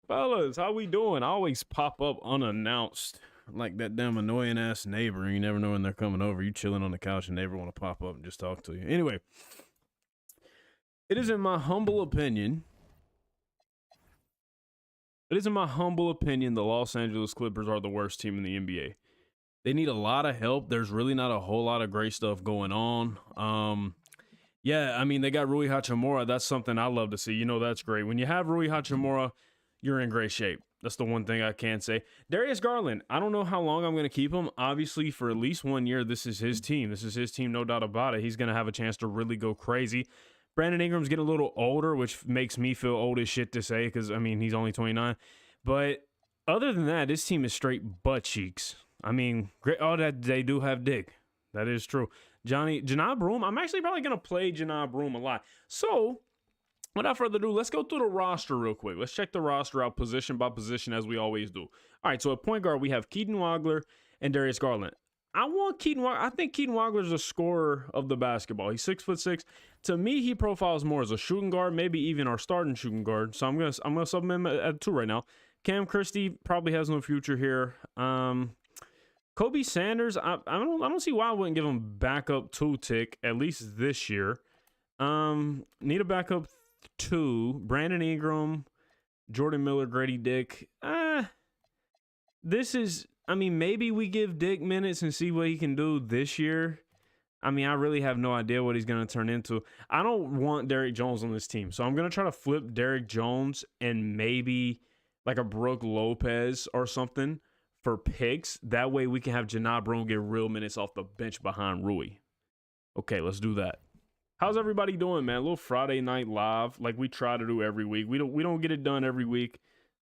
Fellas, how we doing? I always pop up unannounced like that damn annoying ass neighbor. You never know when they're coming over. You chilling on the couch and neighbor want to pop up and just talk to you. Anyway, it is in my humble opinion. It is in my humble opinion the Los Angeles Clippers are the worst team in the NBA. They need a lot of help. There's really not a whole lot of great stuff going on. Yeah, I mean, they got Rui Hachimura. That's something I love to see. You know, that's great. When you have Rui Hachimura, you're in great shape. That's the one thing I can say. Darius Garland, I don't know how long I'm going to keep him. Obviously, for at least 1 year, this is his team. This is his team, no doubt about it. He's going to have a chance to really go crazy. Brandon Ingram's getting a little older, which makes me feel old as shit to say because, I mean, he's only 29. But other than that, this team is straight butt cheeks. I mean, great. Oh, that they do have dick. That is true. Janai Broom. I'm actually probably going to play Janai Broom a lot. So, without further ado, let's go through the roster real quick. Let's check the roster out position by position as we always do. All right, so at point guard, we have Keaton Wagler and Darius Garland. I think Keaton Wagler's a scorer of the basketball. He's 6'6". To me, he profiles more as a shooting guard, maybe even our starting shooting guard. So I'm gonna sub him at 2 right now. Cam Christie probably has no future here. Kobe Sanders, I don't see why I wouldn't give him backup 2 tick at least this year. Need a backup 2. Brandon Ingram, Jordan Miller, Grady Dick. Maybe we give Dick minutes and see what he can do this year. I mean, I really have no idea what he's going to turn into. I don't want Derrick Jones on this team, so I'm going to try to flip Derrick Jones and maybe like a Brook Lopez or something for picks. That way we can have Janai Broom get real minutes off the bench behind Rui. Okay, let's do that. How's everybody doing, man? A little Friday night live like we try to do every week. We don't get it done every week.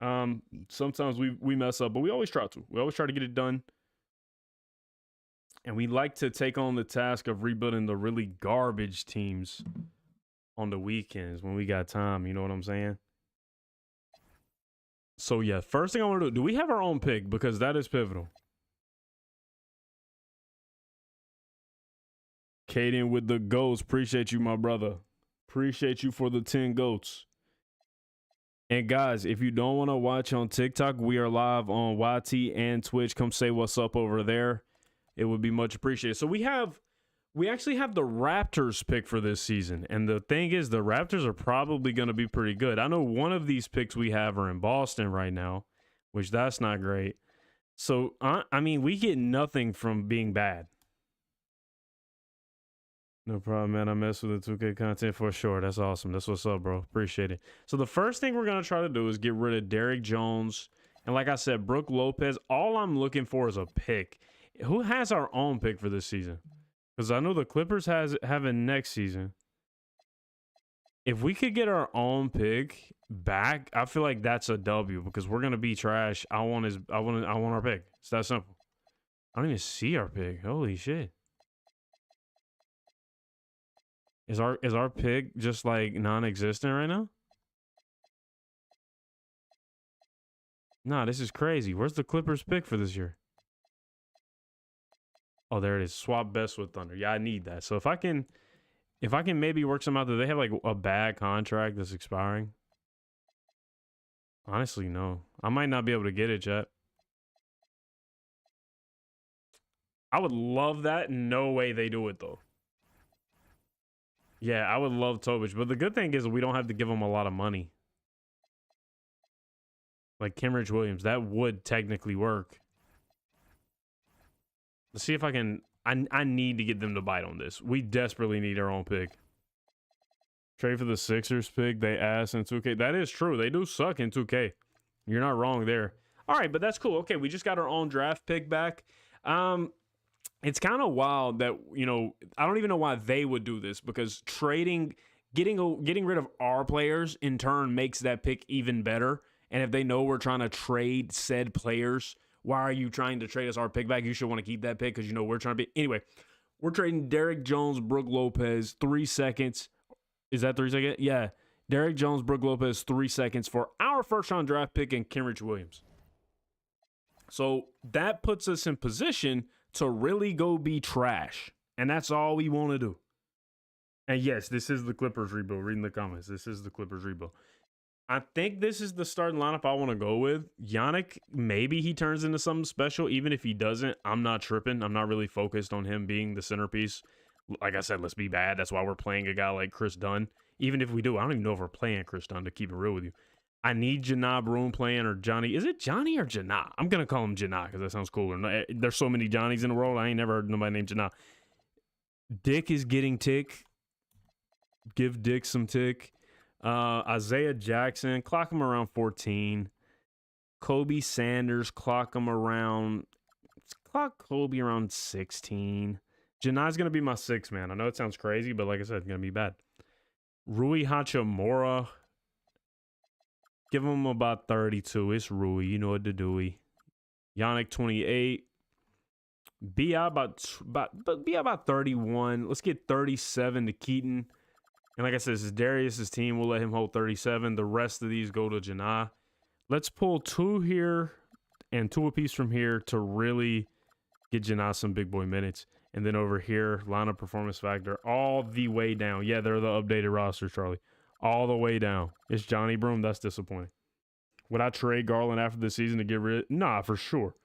Sometimes we mess up, but we always try to. We always try to get it done. And we like to take on the task of rebuilding the really garbage teams on the weekends when we got time. You know what I'm saying? So, yeah, first thing I want to do we have our own pick? Because that is pivotal. Caden with the goats. Appreciate you, my brother. Appreciate you for the 10 goats. And guys, if you don't want to watch on TikTok, we are live on YT and Twitch. Come say what's up over there. It would be much appreciated. So we actually have the Raptors pick for this season. And the thing is, the Raptors are probably going to be pretty good. I know one of these picks we have are in Boston right now, which that's not great. So, I mean, we get nothing from being bad. No problem, man. I mess with the 2K content for sure. That's awesome. That's what's up, bro. Appreciate it. So the first thing we're going to try to do is get rid of Derrick Jones. And like I said, Brook Lopez. All I'm looking for is a pick. Who has our own pick for this season? Because I know the Clippers have it next season. If we could get our own pick back, I feel like that's a W because we're going to be trash. I want our pick. It's that simple. I don't even see our pick. Holy shit. Is our pick just like non-existent right now? Nah, this is crazy. Where's the Clippers pick for this year? Oh, there it is. Swap best with Thunder. Yeah, I need that. So if I can maybe work some out, do they have like a bad contract that's expiring? Honestly, no. I might not be able to get it yet. I would love that. No way they do it though. Yeah, I would love Tobich, but the good thing is we don't have to give him a lot of money. Like Kenrich Williams, that would technically work. Let's see if I can. I need to get them to bite on this. We desperately need our own pick. Trade for the Sixers pick. They ass in 2K. That is true. They do suck in 2K. You're not wrong there. All right, but that's cool. Okay, we just got our own draft pick back. It's kind of wild that, you know, I don't even know why they would do this because getting rid of our players in turn makes that pick even better. And if they know we're trying to trade said players, why are you trying to trade us our pick back? You should want to keep that pick because you know we're trying to be. Anyway, we're trading Derrick Jones, Brook Lopez, 3 seconds. Is that 3 seconds? Yeah. Derrick Jones, Brook Lopez, 3 seconds for our first-round draft pick and Kenrich Williams. So that puts us in position to really go be trash. And that's all we want to do. And yes, this is the Clippers rebuild. Reading the comments. This is the Clippers rebuild. I think this is the starting lineup I want to go with. Yannick, maybe he turns into something special. Even if he doesn't, I'm not tripping. I'm not really focused on him being the centerpiece. Like I said, let's be bad. That's why we're playing a guy like Chris Dunn. Even if we do, I don't even know if we're playing Chris Dunn, to keep it real with you. I need Janah Broom playing, or Johnny. Is it Johnny or Janah? I'm going to call him Janah because that sounds cooler. There's so many Johnnies in the world. I ain't never heard nobody named Janah. Dick is getting tick. Give Dick some tick. Isaiah Jackson, clock him around 14. Kobe Sanders, clock Kobe around 16. Janai's going to be my 6 man. I know it sounds crazy, but like I said, it's going to be bad. Rui Hachimura, give him about 32. It's Rui. You know what to do. Yannick, 28. B.I. about 31. Let's get 37 to Keaton. And like I said, this is Darius's team. We'll let him hold 37. The rest of these go to Janah. Let's pull 2 here and 2 apiece from here to really get Janah some big boy minutes. And then over here, lineup performance factor all the way down. Yeah, they're the updated roster, Charlie. All the way down. It's Johnny Broom. That's disappointing. Would I trade Garland after the season to get rid? Nah, for sure.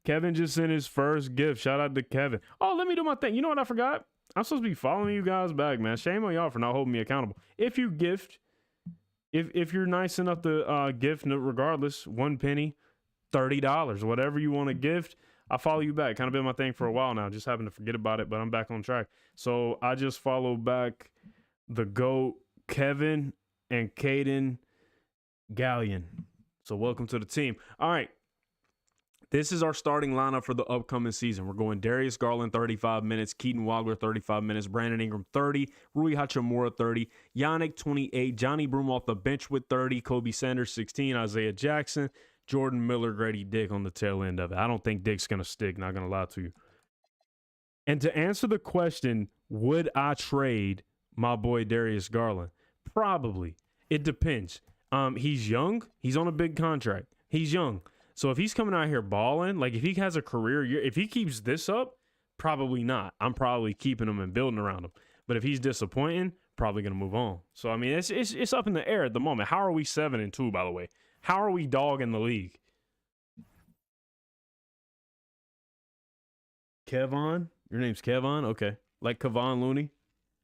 Kevin just sent his first gift. Shout out to Kevin. Oh, let me do my thing. You know what I forgot? I'm supposed to be following you guys back, man. Shame on y'all for not holding me accountable. If you gift, if you're nice enough to gift, regardless, 1 penny, $30, whatever you want to gift, I follow you back. Kind of been my thing for a while now. Just happened to forget about it, but I'm back on track. So I just follow back the GOAT, Kevin and Caden Gallion. So welcome to the team. All right. This is our starting lineup for the upcoming season. We're going Darius Garland, 35 minutes. Keaton Wagler, 35 minutes. Brandon Ingram, 30. Rui Hachimura, 30. Yannick, 28. Johnny Broom off the bench with 30. Kobe Sanders, 16. Isaiah Jackson. Jordan Miller, Grady Dick on the tail end of it. I don't think Dick's going to stick, not going to lie to you. And to answer the question, would I trade my boy Darius Garland? Probably. It depends. He's young. He's on a big contract. He's young. So if he's coming out here balling, like if he has a career year, if he keeps this up, probably not. I'm probably keeping him and building around him. But if he's disappointing, probably going to move on. So, I mean, it's up in the air at the moment. How are we 7-2, by the way? How are we dogging the league? Kevon? Your name's Kevon? Okay. Like Kevon Looney?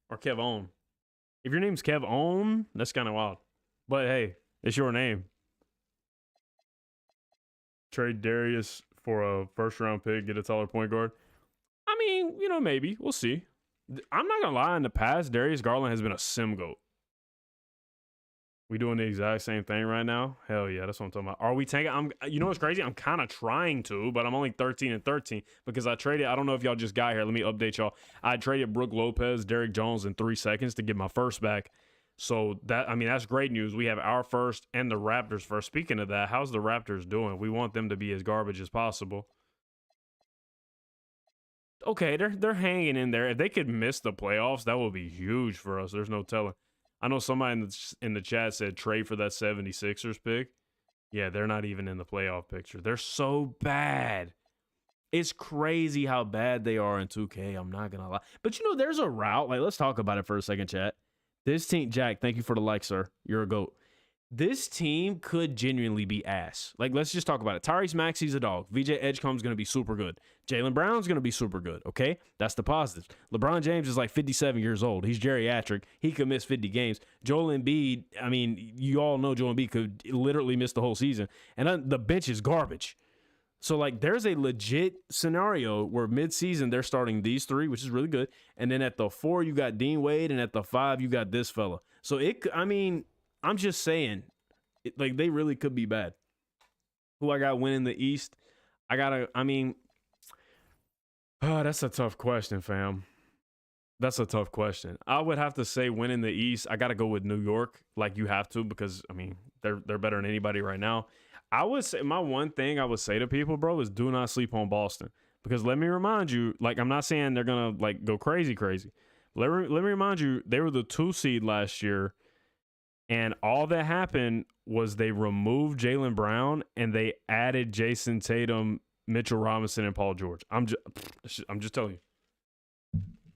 Or Kevon? If your name's Kevon, that's kind of wild. But, hey, it's your name. Trade Darius for a first-round pick, get a taller point guard. I mean, you know, maybe. We'll see. I'm not going to lie. In the past, Darius Garland has been a sim goat. We doing the exact same thing right now? Hell yeah, that's what I'm talking about. Are we taking? You know what's crazy? I'm kind of trying to, but I'm only 13-13 because I traded. I don't know if y'all just got here. Let me update y'all. I traded Brook Lopez, Derrick Jones in 3 seconds to get my first back. So that, I mean, that's great news. We have our first and the Raptors first. Speaking of that, how's the Raptors doing? We want them to be as garbage as possible. Okay, they're hanging in there. If they could miss the playoffs, that would be huge for us. There's no telling. I know somebody in the chat said trade for that 76ers pick. Yeah, they're not even in the playoff picture. They're so bad. It's crazy how bad they are in 2K. I'm not going to lie. But, you know, there's a route. Like, let's talk about it for a second, chat. This team, Jack, thank you for the like, sir. You're a GOAT. This team could genuinely be ass. Like, let's just talk about it. Tyrese Maxey's a dog. VJ Edgecombe's going to be super good. Jaylen Brown's going to be super good, okay? That's the positives. LeBron James is like 57 years old. He's geriatric. He could miss 50 games. Joel Embiid, I mean, you all know Joel Embiid could literally miss the whole season. And the bench is garbage. So, like, there's a legit scenario where midseason they're starting these 3, which is really good. And then at the 4, you got Dean Wade. And at the 5, you got this fella. So, I'm just saying, like, they really could be bad. Who I got winning the East? That's a tough question, fam. That's a tough question. I would have to say winning the East, I got to go with New York, like you have to, because, I mean, they're better than anybody right now. I would say, my one thing I would say to people, bro, is do not sleep on Boston. Because let me remind you, like, I'm not saying they're going to, like, go crazy. Let me remind you, they were the 2 seed last year. And all that happened was they removed Jaylen Brown and they added Jason Tatum, Mitchell Robinson, and Paul George. I'm just telling you.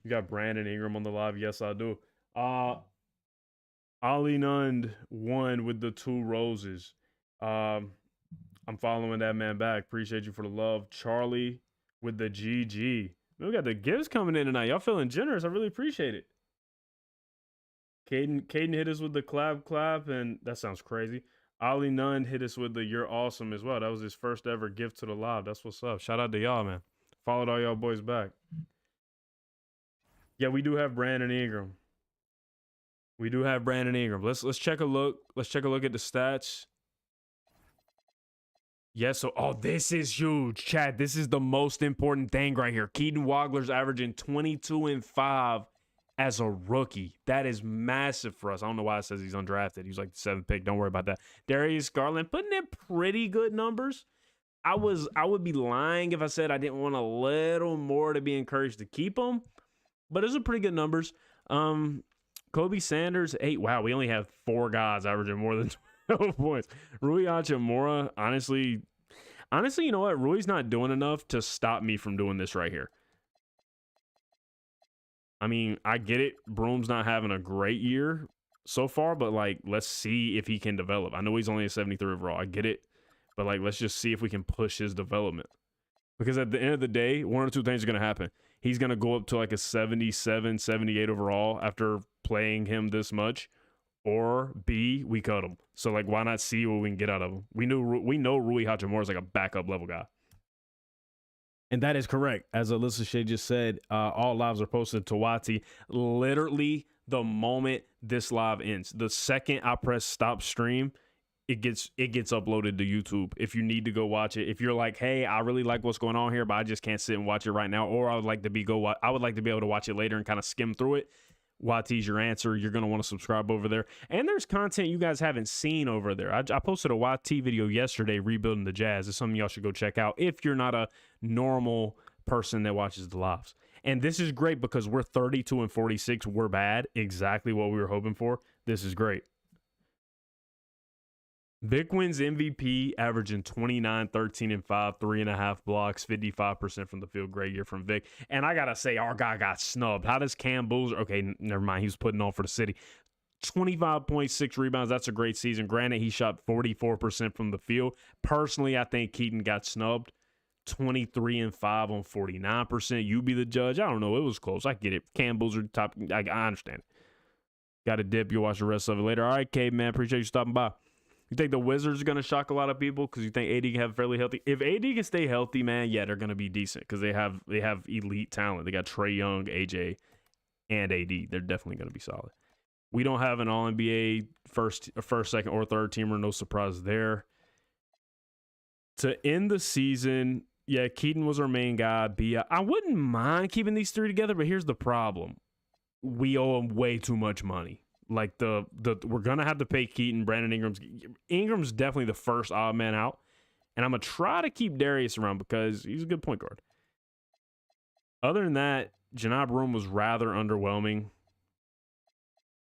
You got Brandon Ingram on the live. Yes, I do. Ollie Nund won with the 2 roses. Um, I'm following that man back. Appreciate you for the love. Charlie with the GG. Man, we got the gifts coming in tonight. Y'all feeling generous. I really appreciate it. Caden hit us with the clap, and that sounds crazy. Ollie Nunn hit us with the "You're awesome" as well. That was his first ever gift to the live. That's what's up. Shout out to y'all, man. Followed all y'all boys back. Yeah, we do have Brandon Ingram. We do have Brandon Ingram. Let's check a look. Let's check a look at the stats. Yes, so this is huge, Chad. This is the most important thing right here. Keaton Wagler's averaging 22 and 5 as a rookie. That is massive for us. I don't know why it says he's undrafted. He's like the 7th pick. Don't worry about that. Darius Garland putting in pretty good numbers. I would be lying if I said I didn't want a little more to be encouraged to keep him, but those are pretty good numbers. Kobe Sanders, 8. Wow, we only have 4 guys averaging more than 12 points. Rui Hachimura, honestly, you know what? Rui's not doing enough to stop me from doing this right here. I mean, I get it. Broom's not having a great year so far, but, like, let's see if he can develop. I know he's only a 73 overall. I get it. But, like, let's just see if we can push his development. Because at the end of the day, one or two things are going to happen. He's going to go up to, like, a 77, 78 overall after playing him this much. Or B, we cut him. So, like, why not see what we can get out of him? We know Rui Hachimura is like a backup level guy. And that is correct. As Alyssa Shea just said, all lives are posted to Wati literally the moment this live ends. The second I press stop stream, it gets uploaded to YouTube. If you need to go watch it, if you're like, hey, I really like what's going on here, but I just can't sit and watch it right now, or I would like to be able to watch it later and kind of skim through it. Wati's your answer. You're going to want to subscribe over there. And there's content you guys haven't seen over there. I posted a Wati video yesterday, rebuilding the Jazz. It's something y'all should go check out if you're not a normal person that watches the lives. And this is great because we're 32 and 46. We're bad. Exactly what we were hoping for. This is great. Vic wins MVP, averaging 29, 13, and 5, 3.5 blocks, 55% from the field. Great year from Vic. And I got to say, our guy got snubbed. How does Cam Boozer? Okay, never mind. He was putting on for the city. 25.6 rebounds. That's a great season. Granted, he shot 44% from the field. Personally, I think Keaton got snubbed. 23 and 5 on 49%. You be the judge. I don't know. It was close. I get it. Cam Boozer, top. I understand. Got a dip. You'll watch the rest of it later. All right, Cade, man. Appreciate you stopping by. You think the Wizards are going to shock a lot of people because you think AD can have fairly healthy? If AD can stay healthy, man, yeah, they're going to be decent because they have elite talent. They got Trae Young, AJ, and AD. They're definitely going to be solid. We don't have an All-NBA first, second, or third teamer. No surprise there. To end the season, yeah, Keaton was our main guy. I wouldn't mind keeping these 3 together, but here's the problem. We owe him way too much money. Like we're gonna have to pay Keaton. Brandon Ingram's definitely the first odd man out, and I'm gonna try to keep Darius around because he's a good point guard. Other than that, Janab Room was rather underwhelming.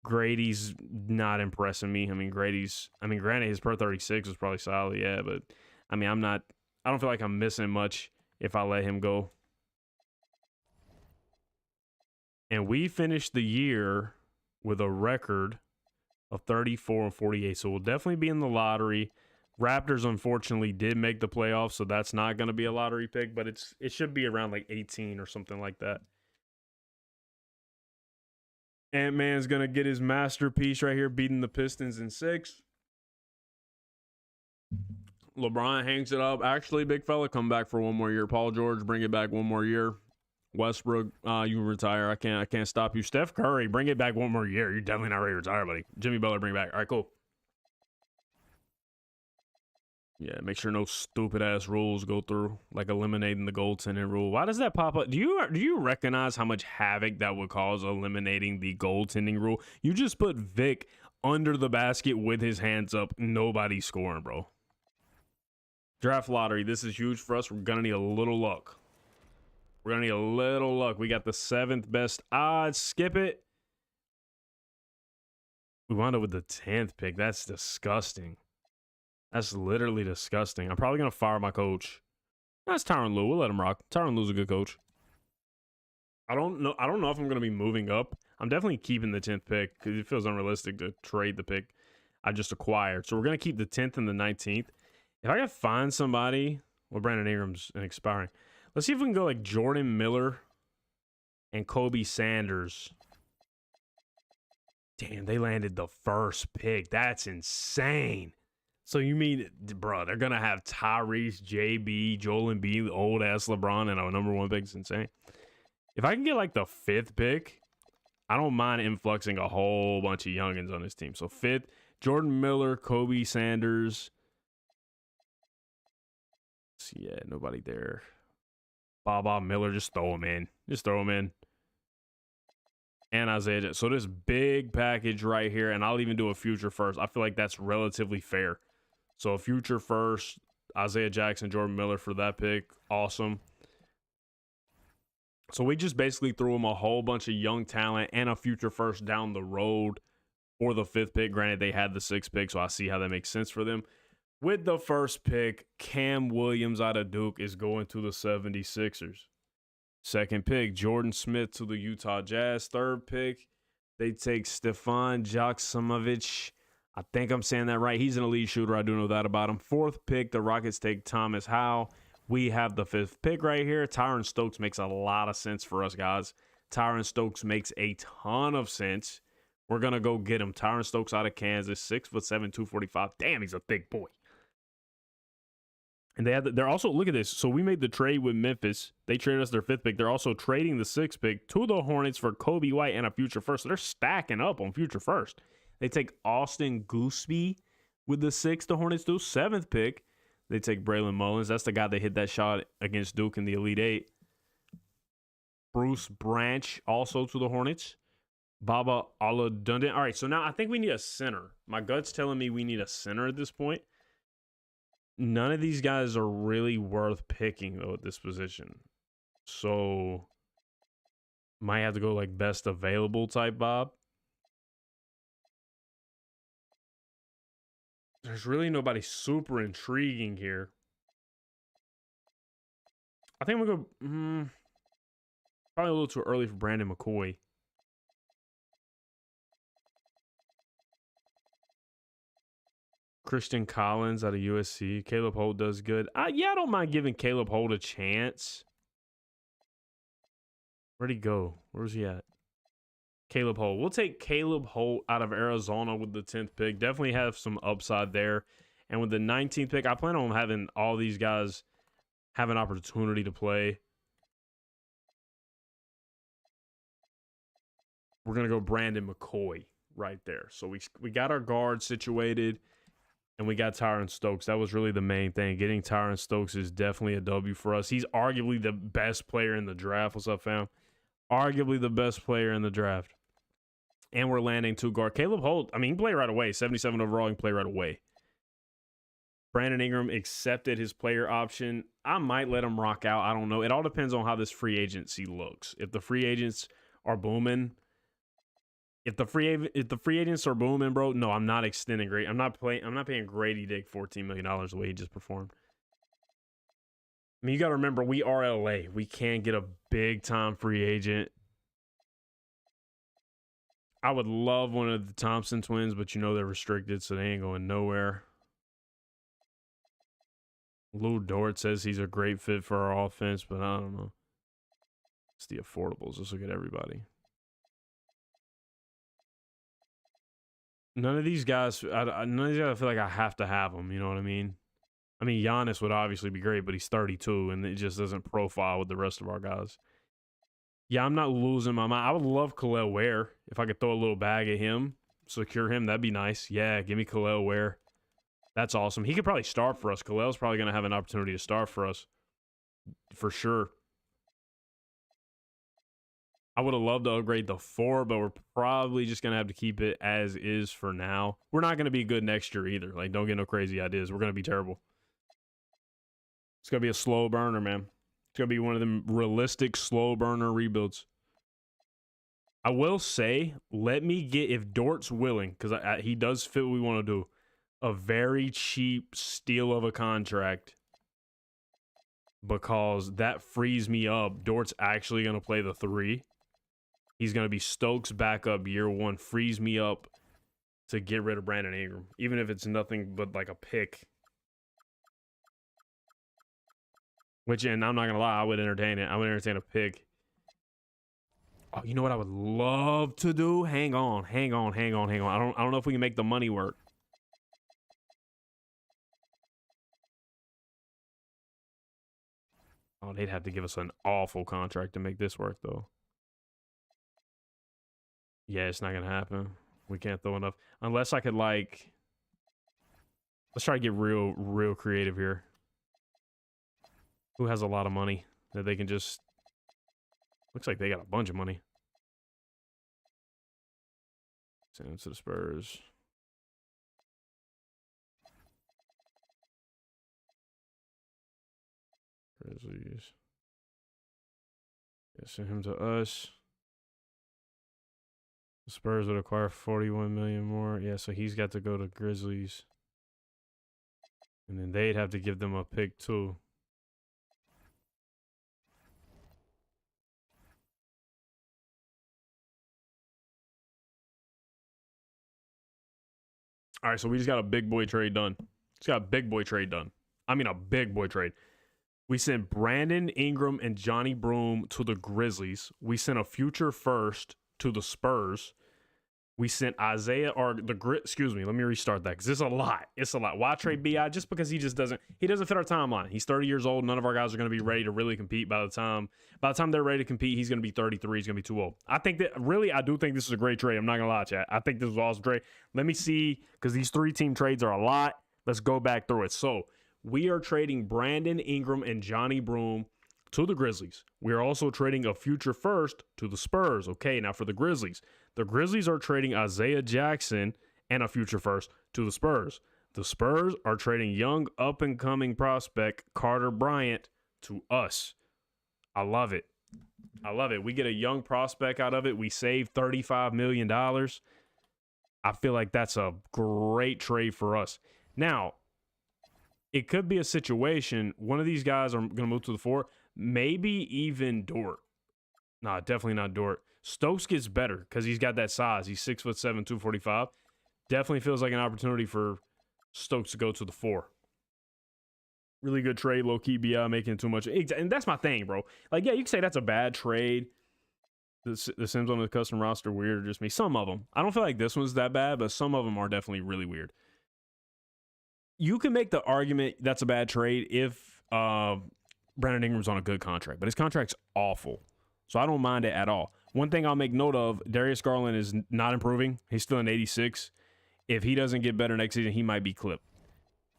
Grady's not impressing me. Granted his per 36 was probably solid, yeah, but I don't feel like I'm missing much if I let him go. And we finished the year with a record of 34 and 48. So we'll definitely be in the lottery. Raptors, unfortunately, did make the playoffs, so that's not going to be a lottery pick, but it should be around like 18 or something like that. Ant-Man's going to get his masterpiece right here, beating the Pistons in 6. LeBron hangs it up. Actually, big fella, come back for one more year. Paul George, bring it back one more year. Westbrook, you retire. I can't stop you. Steph Curry, bring it back one more year. You're definitely not ready to retire, buddy. Jimmy Butler, bring it back. All right, cool. Yeah, make sure no stupid ass rules go through, like eliminating the goaltending rule. Why does that pop up? Do you recognize how much havoc that would cause eliminating the goaltending rule? You just put Vic under the basket with his hands up. Nobody's scoring, bro. Draft lottery. This is huge for us. We're gonna need a little luck. We got the 7th best odds. Skip it. We wound up with the 10th pick. That's disgusting. That's literally disgusting. I'm probably going to fire my coach. That's Tyronn Lue. We'll let him rock. Tyronn Lue's a good coach. I don't know if I'm going to be moving up. I'm definitely keeping the 10th pick because it feels unrealistic to trade the pick I just acquired. So we're going to keep the 10th and the 19th. If I can find somebody, well, Brandon Ingram's an expiring. Let's see if we can go like Jordan Miller and Kobe Sanders. Damn, they landed the first pick. That's insane. So you mean, bro, they're going to have Tyrese, JB, Joel Embiid, old-ass LeBron, and our number 1 pick is insane. If I can get like the 5th pick, I don't mind influxing a whole bunch of youngins on this team. So 5th, Jordan Miller, Kobe Sanders. Yeah, nobody there. Bob Miller, just throw him in. Just throw him in. And Isaiah. So this big package right here, and I'll even do a future first. I feel like that's relatively fair. So a future first, Isaiah Jackson, Jordan Miller for that pick. Awesome. So we just basically threw him a whole bunch of young talent and a future first down the road for the 5th pick. Granted, they had the 6th pick, so I see how that makes sense for them. With the first pick, Cam Williams out of Duke is going to the 76ers. 2nd pick, Jordan Smith to the Utah Jazz. 3rd pick, they take Stefan Joksimovic. I think I'm saying that right. He's an elite shooter. I do know that about him. 4th pick, the Rockets take Thomas Howell. We have the 5th pick right here. Tyron Stokes makes a lot of sense for us, guys. Tyron Stokes makes a ton of sense. We're going to go get him. Tyron Stokes out of Kansas, 6'7", 245. Damn, he's a thick boy. And they're also, look at this. So we made the trade with Memphis. They traded us their 5th pick. They're also trading the 6th pick to the Hornets for Kobe White and a future first. So they're stacking up on future first. They take Austin Gooseby with the 6th. The Hornets do 7th pick. They take Braylon Mullins. That's the guy that hit that shot against Duke in the Elite Eight. Bruce Branch also to the Hornets. Baba Oladunde. All right, so now I think we need a center. My gut's telling me we need a center at this point. None of these guys are really worth picking, though, at this position. So, might have to go, like, best available type Bob. There's really nobody super intriguing here. I think we'll go... probably a little too early for Brandon McCoy. Christian Collins out of USC. Caleb Holt does good. Yeah, I don't mind giving Caleb Holt a chance. Where'd he go? Where's he at? Caleb Holt. We'll take Caleb Holt out of Arizona with the 10th pick. Definitely have some upside there. And with the 19th pick, I plan on having all these guys have an opportunity to play. We're going to go Brandon McCoy right there. So we got our guard situated. And we got Tyron Stokes. That was really the main thing. Getting Tyron Stokes is definitely a W for us. He's arguably the best player in the draft. What's up, fam? Arguably the best player in the draft. And we're landing 2 guard. Caleb Holt, I mean, he can play right away. 77 overall, he can play right away. Brandon Ingram accepted his player option. I might let him rock out. I don't know. It all depends on how this free agency looks. If the free agents are booming... If the free agents are booming, bro, no, I'm not extending Grady. I'm not paying Grady Dick $14 million the way he just performed. I mean, you got to remember, we are LA. We can't get a big-time free agent. I would love one of the Thompson twins, but you know they're restricted, so they ain't going nowhere. Lou Dort says he's a great fit for our offense, but I don't know. It's the affordables. Let's look at everybody. None of these guys, I feel like I have to have them. You know what I mean? I mean, Giannis would obviously be great, but he's 32, and it just doesn't profile with the rest of our guys. Yeah, I'm not losing my mind. I would love Khalil Ware. If I could throw a little bag at him, secure him, that'd be nice. Yeah, give me Khalil Ware. That's awesome. He could probably start for us. Khalil's probably going to have an opportunity to start for us. For sure. I would have loved to upgrade the 4, but we're probably just going to have to keep it as is for now. We're not going to be good next year either. Like, don't get no crazy ideas. We're going to be terrible. It's going to be a slow burner, man. It's going to be one of them realistic slow burner rebuilds. I will say, let me get, if Dort's willing, because he does fit what we want to do, a very cheap steal of a contract, because that frees me up. Dort's actually going to play the 3. He's going to be Stokes' backup year one. Frees me up to get rid of Brandon Ingram, even if it's nothing but like a pick. Which, and I'm not going to lie, I would entertain it. I would entertain a pick. Oh, you know what I would love to do? Hang on. I don't know if we can make the money work. Oh, they'd have to give us an awful contract to make this work, though. Yeah, it's not going to happen. We can't throw enough. Unless I could, like... Let's try to get real creative here. Who has a lot of money that they can just... Looks like they got a bunch of money. Send them to the Spurs. Grizzlies. Yeah, send him to us. The Spurs would acquire 41 million more. Yeah, so he's got to go to Grizzlies. And then they'd have to give them a pick too. All right, so we just got a big boy trade done. Just got a big boy trade done. I mean, a big boy trade. We sent Brandon Ingram and Johnny Broome to the Grizzlies. We sent a future first to the Spurs. We sent Isaiah, or excuse me, let me restart that because it's a lot. It's a lot. Why trade BI? Just because he doesn't fit our timeline. He's 30 years old. None of our guys are going to be ready to really compete by the time they're ready to compete. He's going to be 33. He's going to be too old. I do think this is a great trade. I'm not going to lie, chat. I think this was an awesome trade. Let me see, because these 3-team trades are a lot. Let's go back through it. So we are trading Brandon Ingram and Johnny Broome to the Grizzlies. We are also trading a future first to the Spurs. Okay, now for the Grizzlies are trading Isaiah Jackson and a future first to the Spurs. The Spurs are trading young up-and-coming prospect Carter Bryant to us. I love it. We get a young prospect out of it. We save $35 million. I feel like that's a great trade for us. Now, it could be a situation, one of these guys are going to move to the 4, maybe even Dort. Nah, definitely not Dort. Stokes gets better because he's got that size. He's 6'7", 245. Definitely feels like an opportunity for Stokes to go to the 4. Really good trade, low-key BI making too much. And that's my thing, bro. Like, yeah, you can say that's a bad trade. The Sims on the custom roster weird, or just me. Some of them. I don't feel like this one's that bad, but some of them are definitely really weird. You can make the argument that's a bad trade if Brandon Ingram's on a good contract, but his contract's awful. So I don't mind it at all. One thing I'll make note of, Darius Garland is not improving. He's still an 86. If he doesn't get better next season, he might be clipped.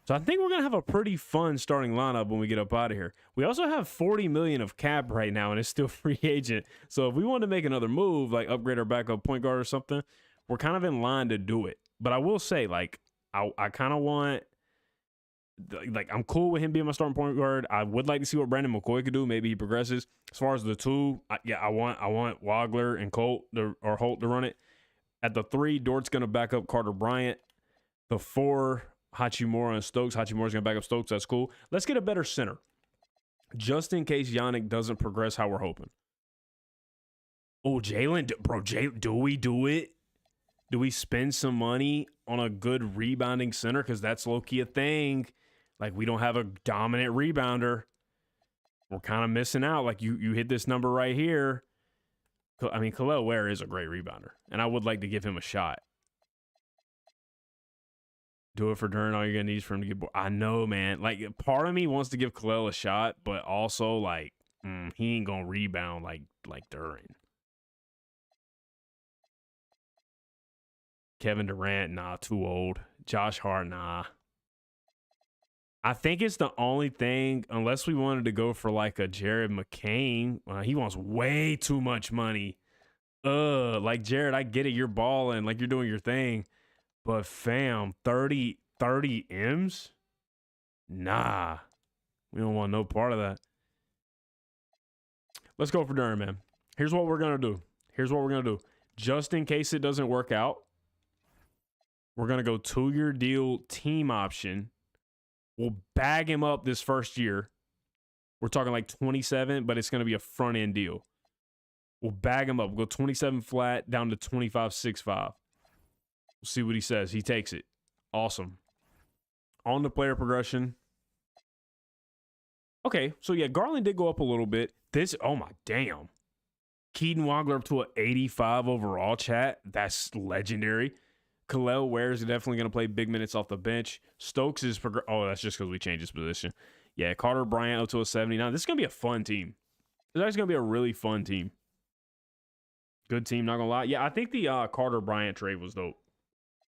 So I think we're going to have a pretty fun starting lineup when we get up out of here. We also have $40 million of cap right now, and it's still free agent. So if we want to make another move, like upgrade our backup point guard or something, we're kind of in line to do it. But I will say, like, I kind of want... Like, I'm cool with him being my starting point guard. I would like to see what Brandon McCoy could do. Maybe he progresses. As far as the 2, I want Wagler and Holt to run it. At the 3, Dort's going to back up Carter Bryant. The 4, Hachimura and Stokes. Hachimura's going to back up Stokes. That's cool. Let's get a better center, just in case Giannis doesn't progress how we're hoping. Oh, Jalen, bro, do we do it? Do we spend some money on a good rebounding center? Because that's low-key a thing. Like, we don't have a dominant rebounder. We're kind of missing out. Like, you hit this number right here. I mean, Kel'el Ware is a great rebounder, and I would like to give him a shot. Do it for Duren. All you're going to need is for him to get bored. I know, man. Like, part of me wants to give Kel'el a shot, but also, like, he ain't going to rebound like Duren. Kevin Durant, nah, too old. Josh Hart, nah. I think it's the only thing, unless we wanted to go for like a Jared McCain. He wants way too much money. Like, Jared, I get it. You're balling, like you're doing your thing. But fam, 30 M's? Nah. We don't want no part of that. Let's go for Duren, man. Here's what we're going to do. Just in case it doesn't work out, we're going to go 2-year deal, team option. We'll bag him up this first year. We're talking like 27, but it's going to be a front-end deal. We'll bag him up. We'll go 27 flat down to 25.65. We'll see what he says. He takes it. Awesome. On the player progression. Okay, so yeah, Garland did go up a little bit. Oh my damn. Keaton Wagler up to an 85 overall, chat. That's legendary. Khalil Ware is definitely going to play big minutes off the bench. Stokes is that's just because we changed his position. Yeah, Carter Bryant up to a 79. This is going to be a fun team. This is actually going to be a really fun team. Good team, not going to lie. Yeah, I think the Carter Bryant trade was dope.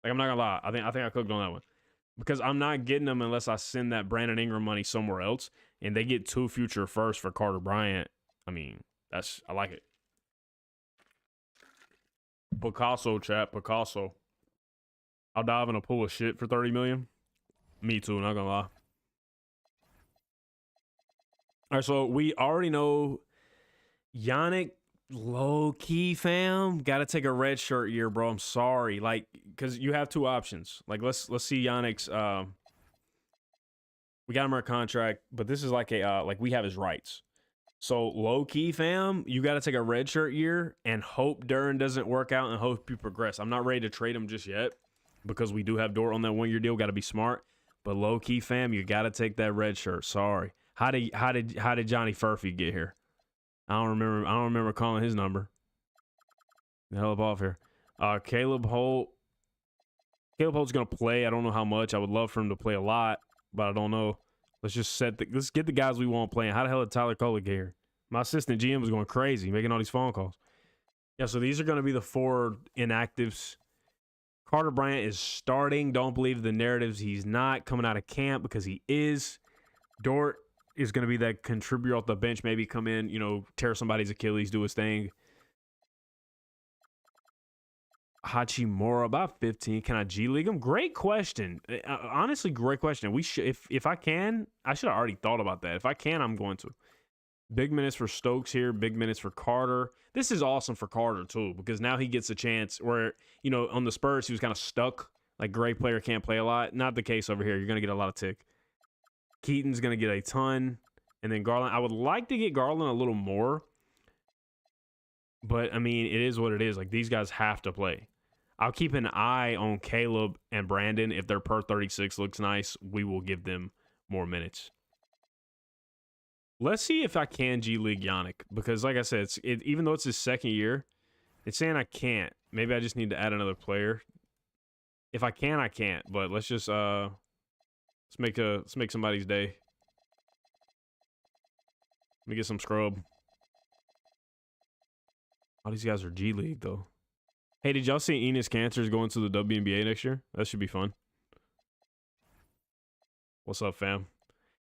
Like, I'm not going to lie. I think I cooked on that one. Because I'm not getting them unless I send that Brandon Ingram money somewhere else. And they get 2 future firsts for Carter Bryant. I mean, I like it. Picasso, chat. Picasso. I'll dive in a pool of shit for 30 million. Me too, not gonna lie. All right, so we already know Yannick low-key, fam. Gotta take a red shirt year, bro. I'm sorry. Like, because you have 2 options. Like, let's see Yannick's we got him our contract, but this is like a like we have his rights. So low-key, fam, you got to take a red shirt year and hope Duren doesn't work out and hope you progress. I'm not ready to trade him just yet because we do have Dort on that 1-year deal. Got to be smart. But low-key, fam, you got to take that red shirt. Sorry. How did Johnny Furphy get here? I don't remember calling his number. The hell up off here. Caleb Holt. Caleb Holt's gonna play. I don't know how much. I would love for him to play a lot, but I don't know. Let's get the guys we want playing. How the hell did Tyler Kohler get here? My assistant GM was going crazy, making all these phone calls. Yeah, so these are going to be the 4 inactives. Carter Bryant is starting. Don't believe the narratives. He's not coming out of camp because he is. Dort is going to be that contributor off the bench. Maybe come in, tear somebody's Achilles, do his thing. Hachimura about 15. Can I G League him? Great question. Honestly, great question. We should, if I can, I should have already thought about that. If I can, I'm going to. Big minutes for Stokes here. Big minutes for Carter. This is awesome for Carter too because now he gets a chance where on the Spurs he was kind of stuck. Like great player can't play a lot. Not the case over here. You're gonna get a lot of tick. Keaton's gonna get a ton, and then Garland. I would like to get Garland a little more, but I mean it is what it is. Like these guys have to play. I'll keep an eye on Caleb and Brandon. If their per 36 looks nice, we will give them more minutes. Let's see if I can G League Yannick. Because like I said, even though it's his 2nd year, it's saying I can't. Maybe I just need to add another player. If I can, I can't. But let's just let's make somebody's day. Let me get some scrub. All these guys are G League though. Hey, did y'all see Enes Kanter's going to the WNBA next year? That should be fun. What's up, fam?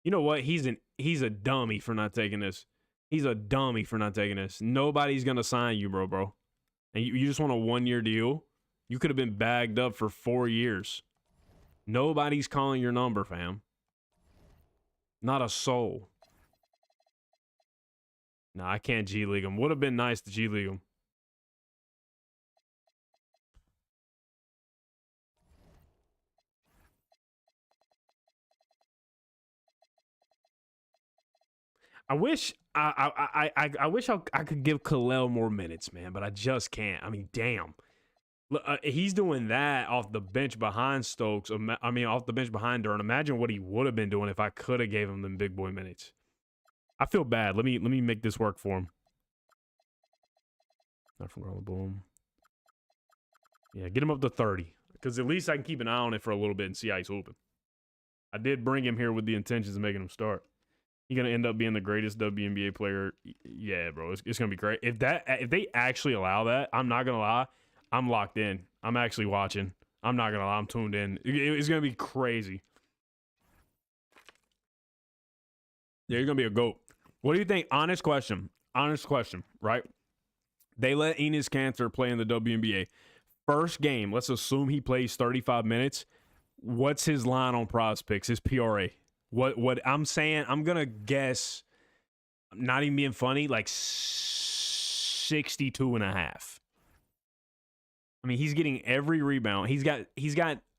You know what? He's a dummy for not taking this. He's a dummy for not taking this. Nobody's going to sign you, bro. And you just want a 1-year deal? You could have been bagged up for 4 years. Nobody's calling your number, fam. Not a soul. Nah, I can't G League him. Would have been nice to G League him. I wish I wish I could give Khalil more minutes, man, but I just can't. I mean, damn. He's doing that off the bench behind Stokes. I mean, off the bench behind Duren. Imagine what he would have been doing if I could have gave him them big boy minutes. I feel bad. Let me make this work for him. Not from Garland, boom. Yeah, get him up to 30. Because at least I can keep an eye on it for a little bit and see how he's hooping. I did bring him here with the intentions of making him start. He's gonna end up being the greatest WNBA player. Yeah, bro, it's gonna be great. If they actually allow that, I'm not gonna lie, I'm locked in. I'm actually watching. I'm not gonna lie, I'm tuned in. It's gonna be crazy. Yeah, you're gonna be a GOAT. What do you think? Honest question, right? They let Enes Kanter play in the WNBA. First game, let's assume he plays 35 minutes. What's his line on PrizePicks? His PRA? What I'm saying, I'm going to guess, not even being funny, like 62.5. I mean, he's getting every rebound. He's got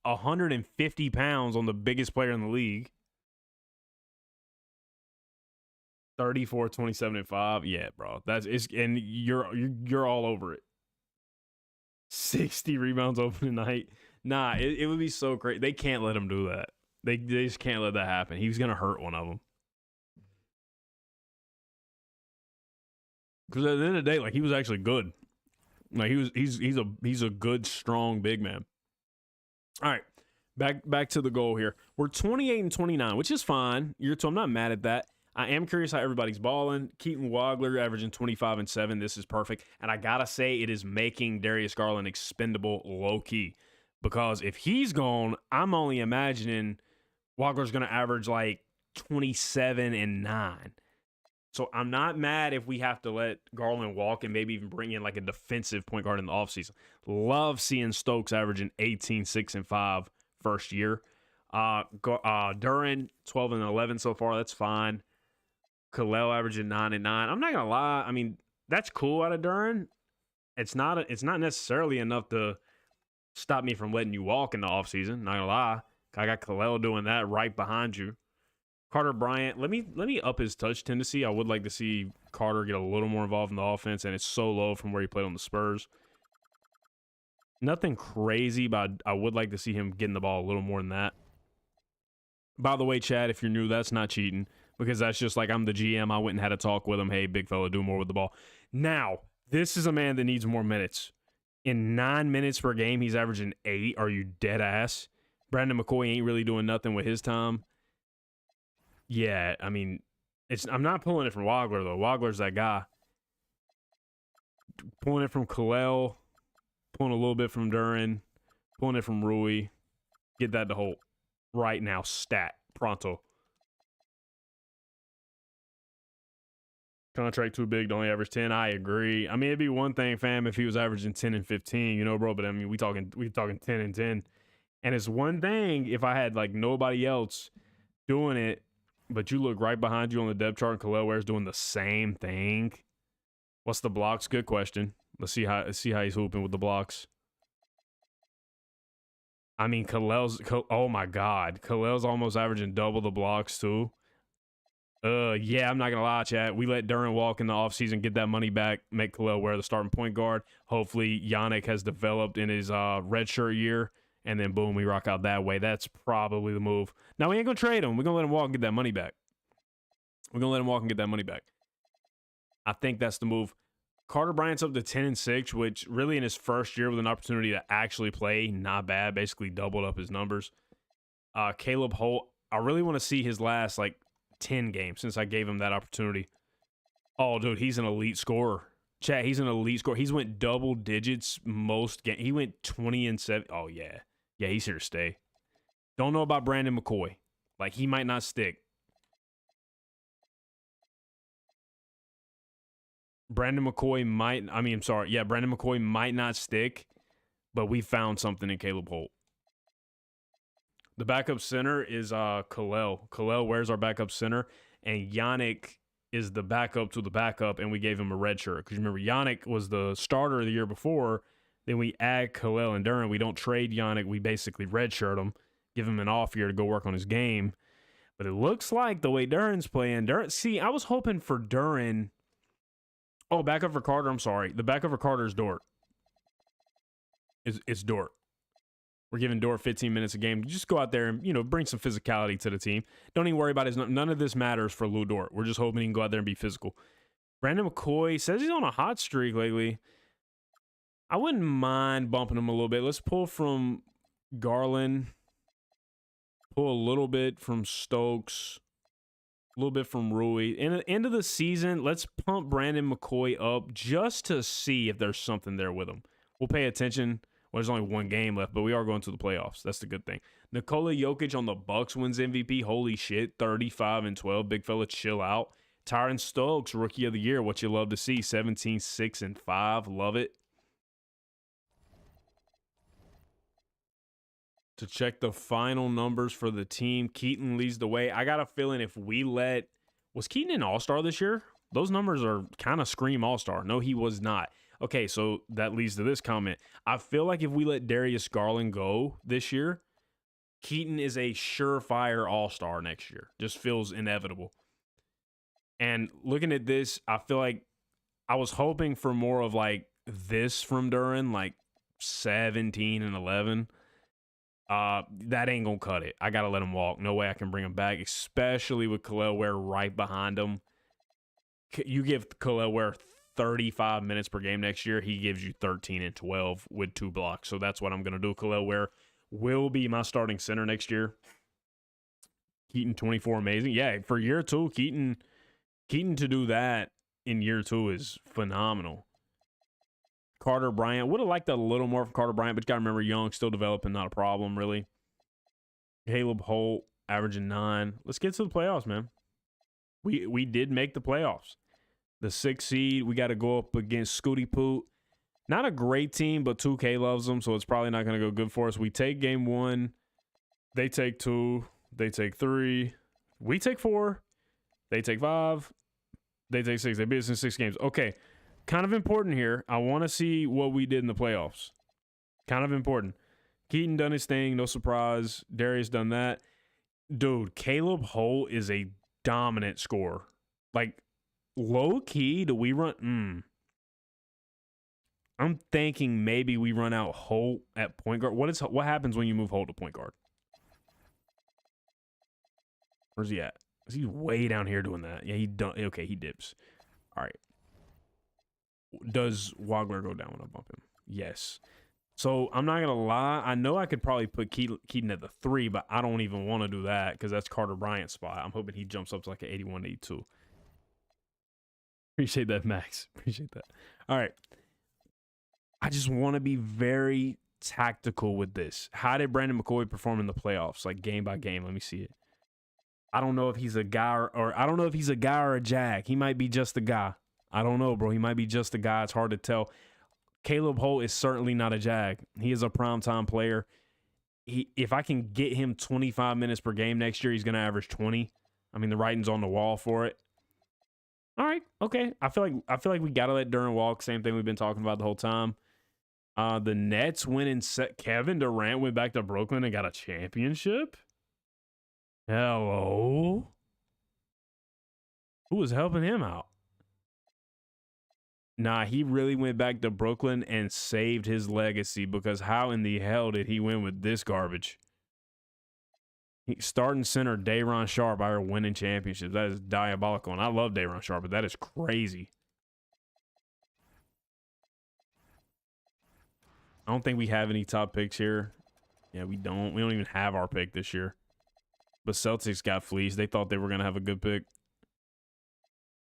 150 pounds on the biggest player in the league. 34, 27, and 5. Yeah, bro. That's it's and you're all over it. 60 rebounds opening night. Nah, it would be so great. They can't let him do that. They just can't let that happen. He was gonna hurt one of them. Because at the end of the day, like he was actually good. Like he's a good, strong big man. All right. Back to the goal here. We're 28 and 29, which is fine. I'm not mad at that. I am curious how everybody's balling. Keaton Wagler averaging 25 and 7. This is perfect. And I gotta say, it is making Darius Garland expendable low key. Because if he's gone, I'm only imagining Wagler's gonna average like 27 and 9. So I'm not mad if we have to let Garland walk and maybe even bring in like a defensive point guard in the offseason. Love seeing Stokes averaging 18, 6, and 5 first year. Duren, 12 and 11 so far. That's fine. Kalel averaging 9 and 9. I'm not gonna lie. I mean, that's cool out of Duren. It's not necessarily enough to stop me from letting you walk in the offseason. Not gonna lie. I got Kalel doing that right behind you. Carter Bryant, let me up his touch tendency. I would like to see Carter get a little more involved in the offense, and it's so low from where he played on the Spurs. Nothing crazy, but I would like to see him getting the ball a little more than that. By the way, Chad, if you're new, that's not cheating, because that's just like I'm the GM. I went and had a talk with him. Hey, big fella, do more with the ball. Now, this is a man that needs more minutes. In 9 minutes per game, he's averaging 8. Are you dead ass? Brandon McCoy ain't really doing nothing with his time. Yeah, I mean, I'm not pulling it from Wagler, though. Wagler's that guy. Pulling it from Kalel, pulling a little bit from Duren, pulling it from Rui. Get that to Holt right now. Stat. Pronto. Contract too big to only average 10. I agree. I mean, it'd be one thing, fam, if he was averaging 10 and 15, bro. But I mean, we talking 10 and 10. And it's one thing if I had like nobody else doing it, but you look right behind you on the depth chart and Kalel Ware's doing the same thing. What's the blocks? Good question. Let's see how he's hooping with the blocks. I mean, oh my God. Kalel's almost averaging double the blocks too. Yeah, I'm not going to lie, chat. We let Duren walk in the offseason, get that money back, make Kalel Ware the starting point guard. Hopefully, Yannick has developed in his redshirt year, and then boom, we rock out that way. That's probably the move. Now, we ain't going to trade him. We're going to let him walk and get that money back. I think that's the move. Carter Bryant's up to 10 and 6, which really in his first year with an opportunity to actually play, not bad. Basically doubled up his numbers. Caleb Holt, I really want to see his last, 10 games since I gave him that opportunity. Oh, dude, he's an elite scorer. Chat, he's an elite scorer. He's went double digits most games. He went 20 and 7. Oh, yeah. Yeah, he's here to stay. Don't know about Brandon McCoy. He might not stick. Brandon McCoy might not stick, but we found something in Caleb Holt. The backup center is Kalel. Kalel Ware's our backup center, and Yannick is the backup to the backup, and we gave him a red shirt. Because remember, Yannick was the starter the year before. Then we add Kalel and Duren. We don't trade Yannick. We basically redshirt him, give him an off year to go work on his game. But it looks like the way Duren's playing, see, I was hoping for Duren. Oh, backup for Carter. I'm sorry. The backup for Carter is Dort. It's Dort. We're giving Dort 15 minutes a game. Just go out there and, bring some physicality to the team. Don't even worry about his. None of this matters for Lou Dort. We're just hoping he can go out there and be physical. Brandon McCoy says he's on a hot streak lately. I wouldn't mind bumping him a little bit. Let's pull from Garland. Pull a little bit from Stokes. A little bit from Rui. In the end of the season, let's pump Brandon McCoy up just to see if there's something there with him. We'll pay attention. Well, there's only one game left, but we are going to the playoffs. That's the good thing. Nikola Jokic on the Bucks wins MVP. Holy shit, 35 and 12. Big fella, chill out. Tyron Stokes, Rookie of the Year. What you love to see. 17, 6, and 5. Love it. To check the final numbers for the team, Keaton leads the way. I got a feeling if we was Keaton an all-star this year? Those numbers are kind of scream all-star. No, he was not. Okay, so that leads to this comment. I feel like if we let Darius Garland go this year, Keaton is a surefire all-star next year. Just feels inevitable. And looking at this, I feel like I was hoping for more of like this from Duren, like 17 and 11. That ain't gonna cut it. I gotta let him walk. No way I can bring him back, especially with Kel'el Ware right behind him. You give Kel'el Ware 35 minutes per game next year, he gives you 13 and 12 with 2 blocks. So that's what I'm gonna do. Kel'el Ware will be my starting center next year. Keaton 24, amazing. Yeah, for year 2, Keaton to do that in year 2 is phenomenal. Carter Bryant. Would have liked a little more from Carter Bryant, but you got to remember, young, still developing, not a problem, really. Caleb Holt, averaging 9. Let's get to the playoffs, man. We did make the playoffs. The 6th seed, we got to go up against Scooty Poot. Not a great team, but 2K loves them, so it's probably not going to go good for us. We take game 1. They take 2. They take 3. We take 4. They take 5. They take 6. They beat us in 6 games. Okay. Kind of important here. I want to see what we did in the playoffs. Kind of important. Keaton done his thing. No surprise. Darius done that. Dude, Caleb Holt is a dominant scorer. Like, low-key, do we run? I'm thinking maybe we run out Holt at point guard. What happens when you move Holt to point guard? Where's he at? Is he way down here doing that? Yeah, he done. Okay, he dips. All right. Does Wagler go down when I bump him? Yes. So I'm not going to lie. I know I could probably put Keaton at the 3, but I don't even want to do that because that's Carter Bryant's spot. I'm hoping he jumps up to like an 81, 82. Appreciate that, Max. Appreciate that. All right. I just want to be very tactical with this. How did Brandon McCoy perform in the playoffs? Like game by game. Let me see it. I don't know if he's a guy or I don't know if he's a guy or a jag. He might be just a guy. I don't know, bro. He might be just a guy. It's hard to tell. Caleb Holt is certainly not a jag. He is a primetime player. If I can get him 25 minutes per game next year, he's going to average 20. I mean, the writing's on the wall for it. All right, okay. I feel like we got to let Duren walk. Same thing we've been talking about the whole time. The Nets went and set Kevin Durant went back to Brooklyn and got a championship. Hello. Who was helping him out? Nah, he really went back to Brooklyn and saved his legacy because how in the hell did he win with this garbage? Starting center Day'Ron Sharpe out here winning championships. That is diabolical. And I love Day'Ron Sharpe, but that is crazy. I don't think we have any top picks here. Yeah, we don't. We don't even have our pick this year. But Celtics got fleeced. They thought they were going to have a good pick.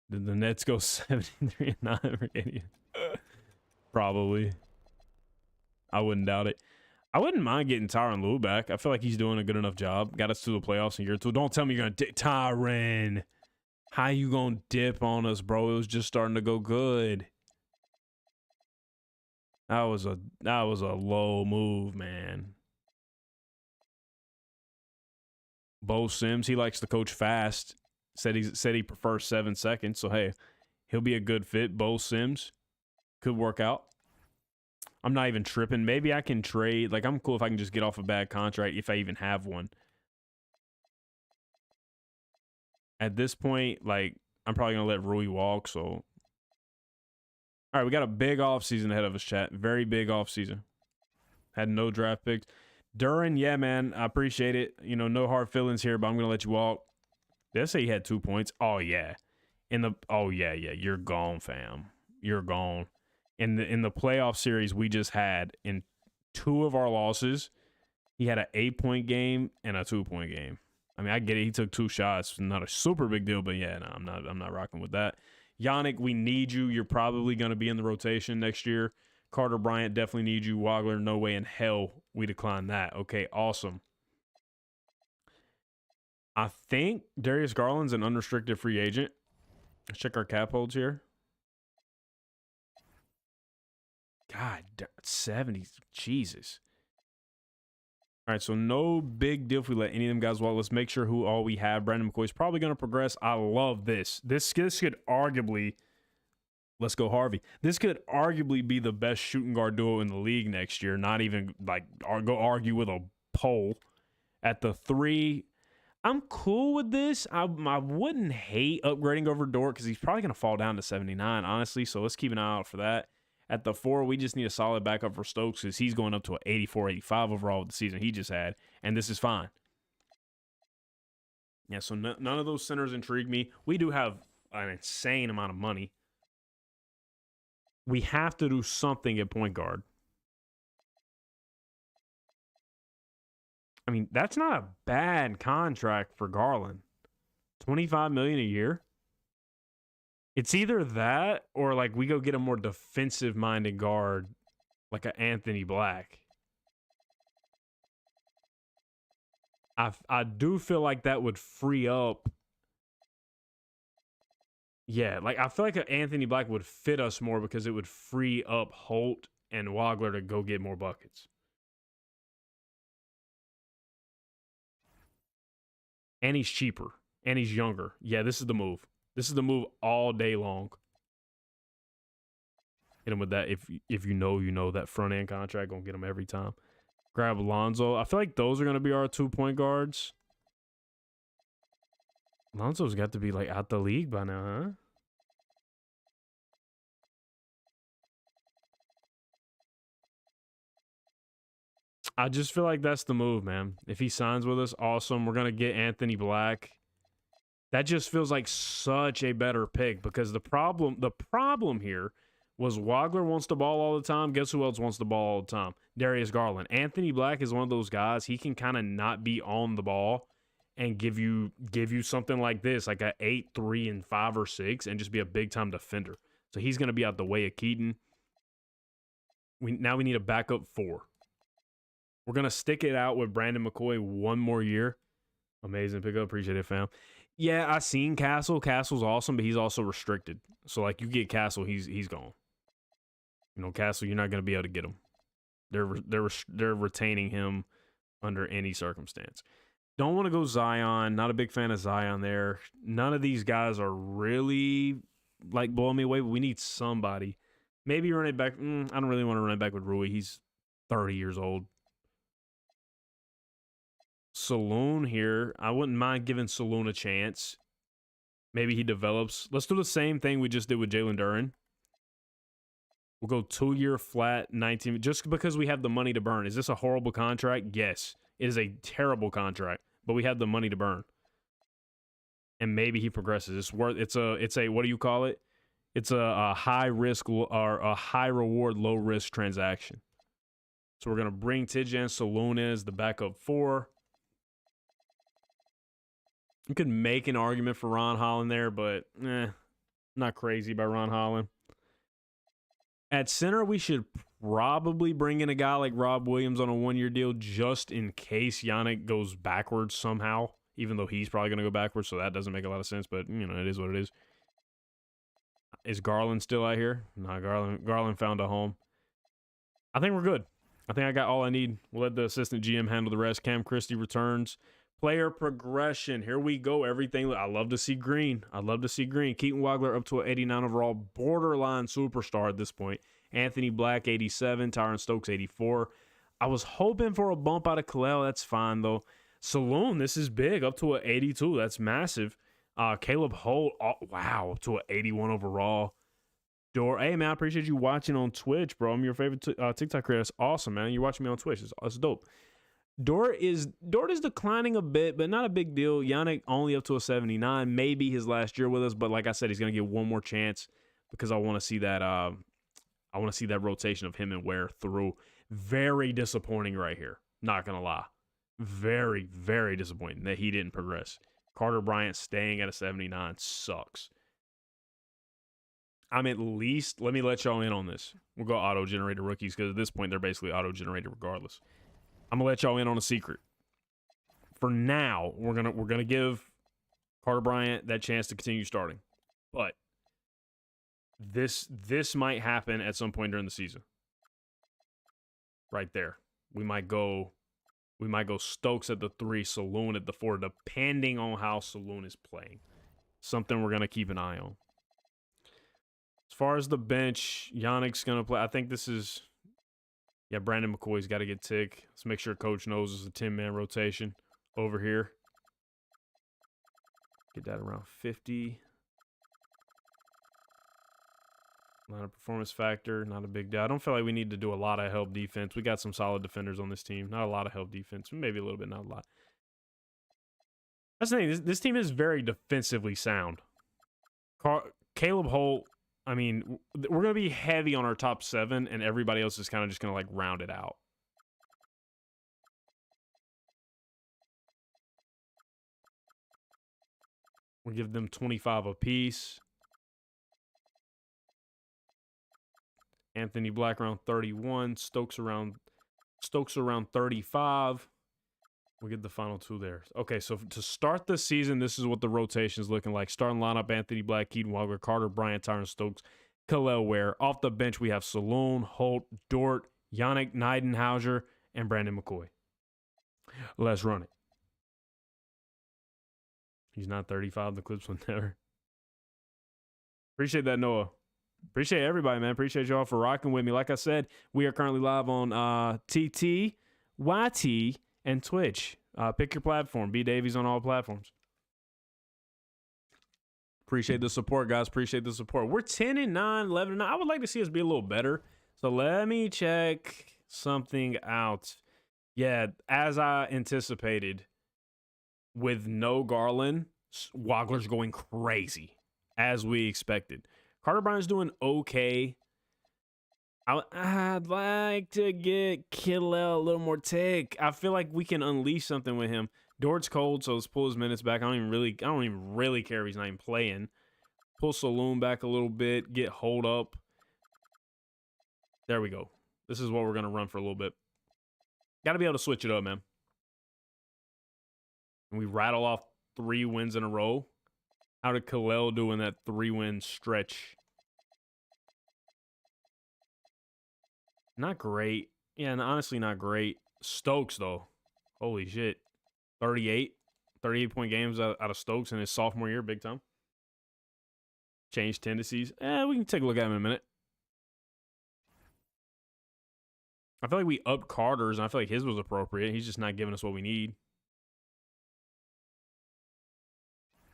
Did the Nets go 73-9? Probably. I wouldn't doubt it. I wouldn't mind getting Tyronn Lue back. I feel like he's doing a good enough job. Got us to the playoffs in year 2. Don't tell me you're going to dip. Tyronn, how you going to dip on us, bro? It was just starting to go good. That was a low move, man. Bo Sims, he likes to coach fast. Said he prefers 7 seconds. So hey, he'll be a good fit. Bo Sims could work out. I'm not even tripping. Maybe I can trade. Like, I'm cool if I can just get off a bad contract if I even have one. At this point, like, I'm probably gonna let Rui walk. So, all right, we got a big offseason ahead of us, chat. Very big offseason. Had no draft picks. Duren, yeah, man, I appreciate it. You know, no hard feelings here, but I'm gonna let you walk. Did I say he had 2 points? Oh yeah. Yeah. You're gone, fam. You're gone. In the playoff series we just had, in 2 of our losses, he had an 8-point game and a 2-point game. I mean, I get it. He took 2 shots. Not a super big deal, but yeah, no, I'm not rocking with that. Yannick, we need you. You're probably gonna be in the rotation next year. Carter Bryant definitely needs you. Wagler, no way in hell we decline that. Okay, awesome. I think Darius Garland's an unrestricted free agent. Let's check our cap holds here. God, 70. Jesus. All right, so no big deal if we let any of them guys walk. Let's make sure who all we have. Brandon McCoy's probably going to progress. I love this. This could arguably, let's go Harvey. This could arguably be the best shooting guard duo in the league next year. Not even like go argue with a poll. At the 3, I'm cool with this. I wouldn't hate upgrading over Dort because he's probably going to fall down to 79, honestly. So let's keep an eye out for that. At the 4, we just need a solid backup for Stokes because he's going up to an 84, 85 overall with the season he just had. And this is fine. Yeah, so none of those centers intrigue me. We do have an insane amount of money. We have to do something at point guard. I mean, that's not a bad contract for Garland. $25 million a year. It's either that or like we go get a more defensive-minded guard, like an Anthony Black. I do feel like that would free up. Yeah, like I feel like an Anthony Black would fit us more because it would free up Holt and Wagler to go get more buckets. And he's cheaper. And he's younger. Yeah, this is the move. This is the move all day long. Hit him with that. If you know that front end contract gonna get him every time. Grab Lonzo. I feel like those are gonna be our 2-point guards. Lonzo's got to be like out the league by now, huh? I just feel like that's the move, man. If he signs with us, awesome. We're gonna get Anthony Black. That just feels like such a better pick because the problem here was Wagler wants the ball all the time. Guess who else wants the ball all the time? Darius Garland. Anthony Black is one of those guys. He can kind of not be on the ball and give you something like this, like a 8, 3, and 5 or 6, and just be a big time defender. So he's going to be out the way of Keaton. Now we need a backup 4. We're going to stick it out with Brandon McCoy one more year. Amazing pickup. Appreciate it, fam. Yeah, I seen Castle. Castle's awesome, but he's also restricted. So, like, you get Castle, he's gone. You know, Castle, you're not going to be able to get him. They're retaining him under any circumstance. Don't want to go Zion. Not a big fan of Zion there. None of these guys are really, like, blowing me away, but we need somebody. Maybe run it back. I don't really want to run it back with Rui. He's 30 years old. Saloon here. I wouldn't mind giving Saloon a chance. Maybe he develops. Let's do the same thing we just did with Jalen Duren. We'll go 2-year flat, 19. Just because we have the money to burn. Is this a horrible contract? Yes. It is a terrible contract, but we have the money to burn. And maybe he progresses. It's a what do you call it? It's a high risk or a high reward, low risk transaction. So we're gonna bring Tidjane Saloon as the backup 4. You could make an argument for Ron Holland there, but not crazy by Ron Holland. At center, we should probably bring in a guy like Rob Williams on a 1-year deal just in case Yannick goes backwards somehow, even though he's probably going to go backwards, so that doesn't make a lot of sense, but, you know, it is what it is. Is Garland still out here? No, Garland found a home. I think we're good. I think I got all I need. We'll let the assistant GM handle the rest. Cam Christie returns. Player progression. Here we go. Everything. I love to see green. I love to see green. Keaton Wagler up to an 89 overall. Borderline superstar at this point. Anthony Black, 87. Tyron Stokes, 84. I was hoping for a bump out of Kalel. That's fine, though. Saloon, this is big. Up to an 82. That's massive. Caleb Holt, wow, up to an 81 overall. Hey, man, I appreciate you watching on Twitch, bro. I'm your favorite TikTok creator. That's awesome, man. You're watching me on Twitch. That's dope. Dort is declining a bit, but not a big deal. Yannick only up to a 79. Maybe his last year with us, but like I said, he's gonna get one more chance because I want to see that. I want to see that rotation of him and Ware through. Very disappointing right here. Not gonna lie, very very disappointing that he didn't progress. Carter Bryant staying at a 79 sucks. I'm at least. Let me let y'all in on this. We'll go auto-generated rookies because at this point they're basically auto-generated regardless. I'm gonna let y'all in on a secret. For now, we're gonna give Carter Bryant that chance to continue starting, but this might happen at some point during the season. Right there, we might go Stokes at the 3, Saloon at the 4, depending on how Saloon is playing. Something we're gonna keep an eye on. As far as the bench, Yannick's gonna play. I think this is. Yeah, Brandon McCoy's got to get tick. Let's make sure Coach knows it's a 10-man rotation over here. Get that around 50. Not a performance factor, not a big deal. I don't feel like we need to do a lot of help defense. We got some solid defenders on this team. Not a lot of help defense. Maybe a little bit, not a lot. That's the thing. This team is very defensively sound. Caleb Holt, I mean, we're going to be heavy on our top 7, and everybody else is kind of just going to, like, round it out. We'll give them 25 apiece. Anthony Black around 31. Stokes around 35. We'll get the final 2 there. Okay, so to start the season, this is what the rotation is looking like. Starting lineup, Anthony Black, Keaton Walker, Carter Bryant, Tyron Stokes, Kel'el Ware. Off the bench, we have Saloon, Holt, Dort, Yannick Nidenhauser, and Brandon McCoy. Let's run it. He's not 35. The clips went there. Appreciate that, Noah. Appreciate everybody, man. Appreciate y'all for rocking with me. Like I said, we are currently live on TT, YT, and Twitch. Pick your platform. B Davies on all platforms. Appreciate the support, guys. Appreciate the support. We're 10-9, 11-9. I would like to see us be a little better. So let me check something out. Yeah, as I anticipated, with no Garland, Wagler's going crazy, as we expected. Carter Bryant's doing okay. I'd like to get Kel'el a little more tick. I feel like we can unleash something with him. Dort's cold, so let's pull his minutes back. I don't even really care if he's not even playing. Pull Saloon back a little bit. Get Hold up. There we go. This is what we're gonna run for a little bit. Got to be able to switch it up, man. And we rattle off 3 wins in a row. How did Kel'el do in that 3-win stretch? Not great. Yeah, and honestly not great. Stokes, though. Holy shit. 38-point games out of Stokes in his sophomore year. Big time. Changed tendencies. We can take a look at him in a minute. I feel like we upped Carter's, and I feel like his was appropriate. He's just not giving us what we need.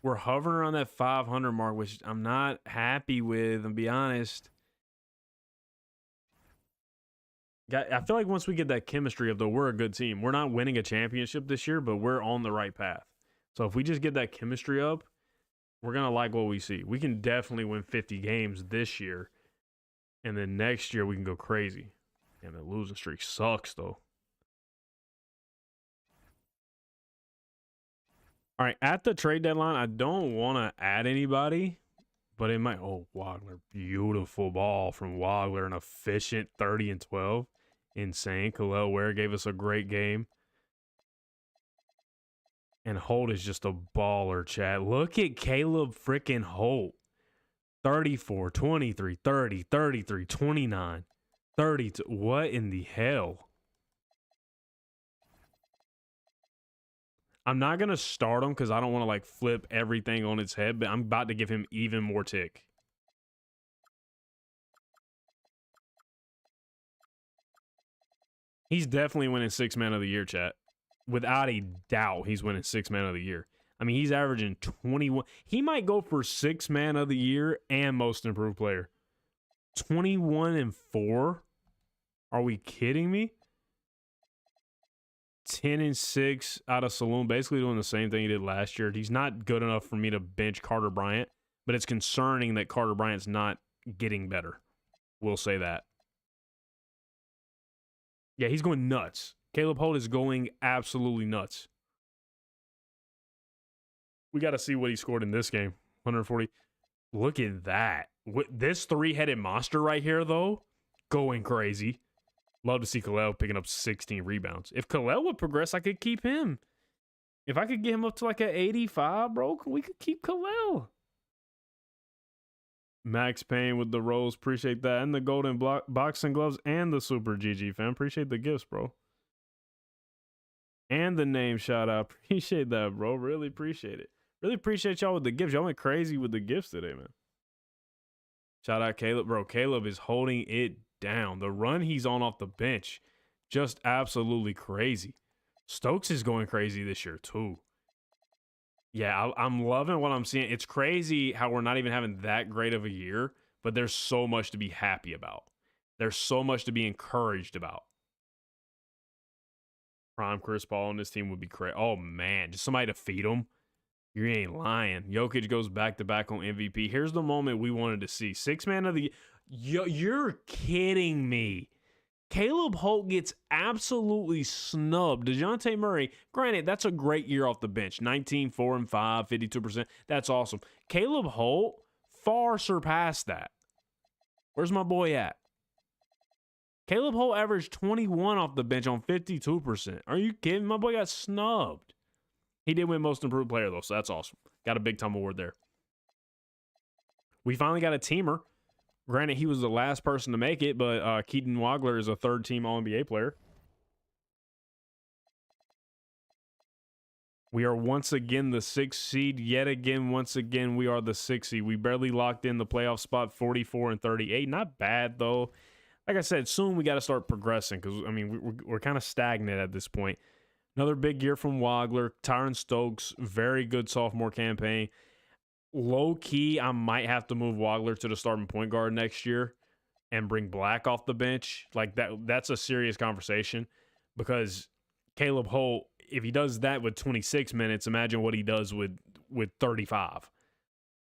We're hovering around that 500 mark, which I'm not happy with, and be honest. I feel like once we get that chemistry of, though, we're a good team. We're not winning a championship this year, but we're on the right path. So if we just get that chemistry up, we're going to like what we see. We can definitely win 50 games this year, and then next year we can go crazy. And the losing streak sucks, though. All right, at the trade deadline, I don't want to add anybody, but it might. Oh, Wagler, beautiful ball from Wagler, an efficient 30-12. Insane. Kel'el Ware gave us a great game. And Holt is just a baller, chat. Look at Caleb freaking Holt. 34, 23, 30, 33, 29, 32. What in the hell? I'm not going to start him because I don't want to, like, flip everything on its head, but I'm about to give him even more tick. He's definitely winning 6 Man of the Year, chat. Without a doubt, he's winning 6 Man of the Year. I mean, he's averaging 21. He might go for 6 Man of the Year and Most Improved Player. 21-4? Are we kidding me? 10-6 out of Saloon, basically doing the same thing he did last year. He's not good enough for me to bench Carter Bryant, but it's concerning that Carter Bryant's not getting better. We'll say that. Yeah, he's going nuts. Caleb Holt is going absolutely nuts. We got to see what he scored in this game. 140. Look at that. This 3-headed monster right here, though, going crazy. Love to see Kel'el picking up 16 rebounds. If Kel'el would progress, I could keep him. If I could get him up to like an 85, bro, we could keep Kel'el. Max Payne with the rose. Appreciate that. And the golden boxing gloves and the super GG, fam. Appreciate the gifts, bro. And the name shout out. Appreciate that, bro. Really appreciate it. Really appreciate y'all with the gifts. Y'all went crazy with the gifts today, man. Shout out Caleb. Bro, Caleb is holding it down. The run he's on off the bench, just absolutely crazy. Stokes is going crazy this year, too. Yeah, I'm loving what I'm seeing. It's crazy how we're not even having that great of a year, but there's so much to be happy about. There's so much to be encouraged about. Prime Chris Paul on this team would be crazy. Oh, man. Just somebody to feed him. You ain't lying. Jokic goes back to back on MVP. Here's the moment we wanted to see. Six man of the you're kidding me. Caleb Holt gets absolutely snubbed. DeJounte Murray, granted, that's a great year off the bench. 19, 4 and 5, 52%. That's awesome. Caleb Holt far surpassed that. Where's my boy at? Caleb Holt averaged 21 off the bench on 52%. Are you kidding? My boy got snubbed. He did win Most Improved Player, though, so that's awesome. Got a big-time award there. We finally got a teamer. Granted, he was the last person to make it, but Keaton Wagler is a third-team All-NBA player. We are once again the 6th seed. Yet again, once again, we are the 6th seed. We barely locked in the playoff spot, 44 and 38. Not bad, though. Like I said, soon we got to start progressing because, I mean, we're kind of stagnant at this point. Another big year from Wagler. Tyron Stokes, very good sophomore campaign. Low-key, I might have to move Wagler to the starting point guard next year and bring Black off the bench. Like, that's a serious conversation because Caleb Holt, if he does that with 26 minutes, imagine what he does with 35.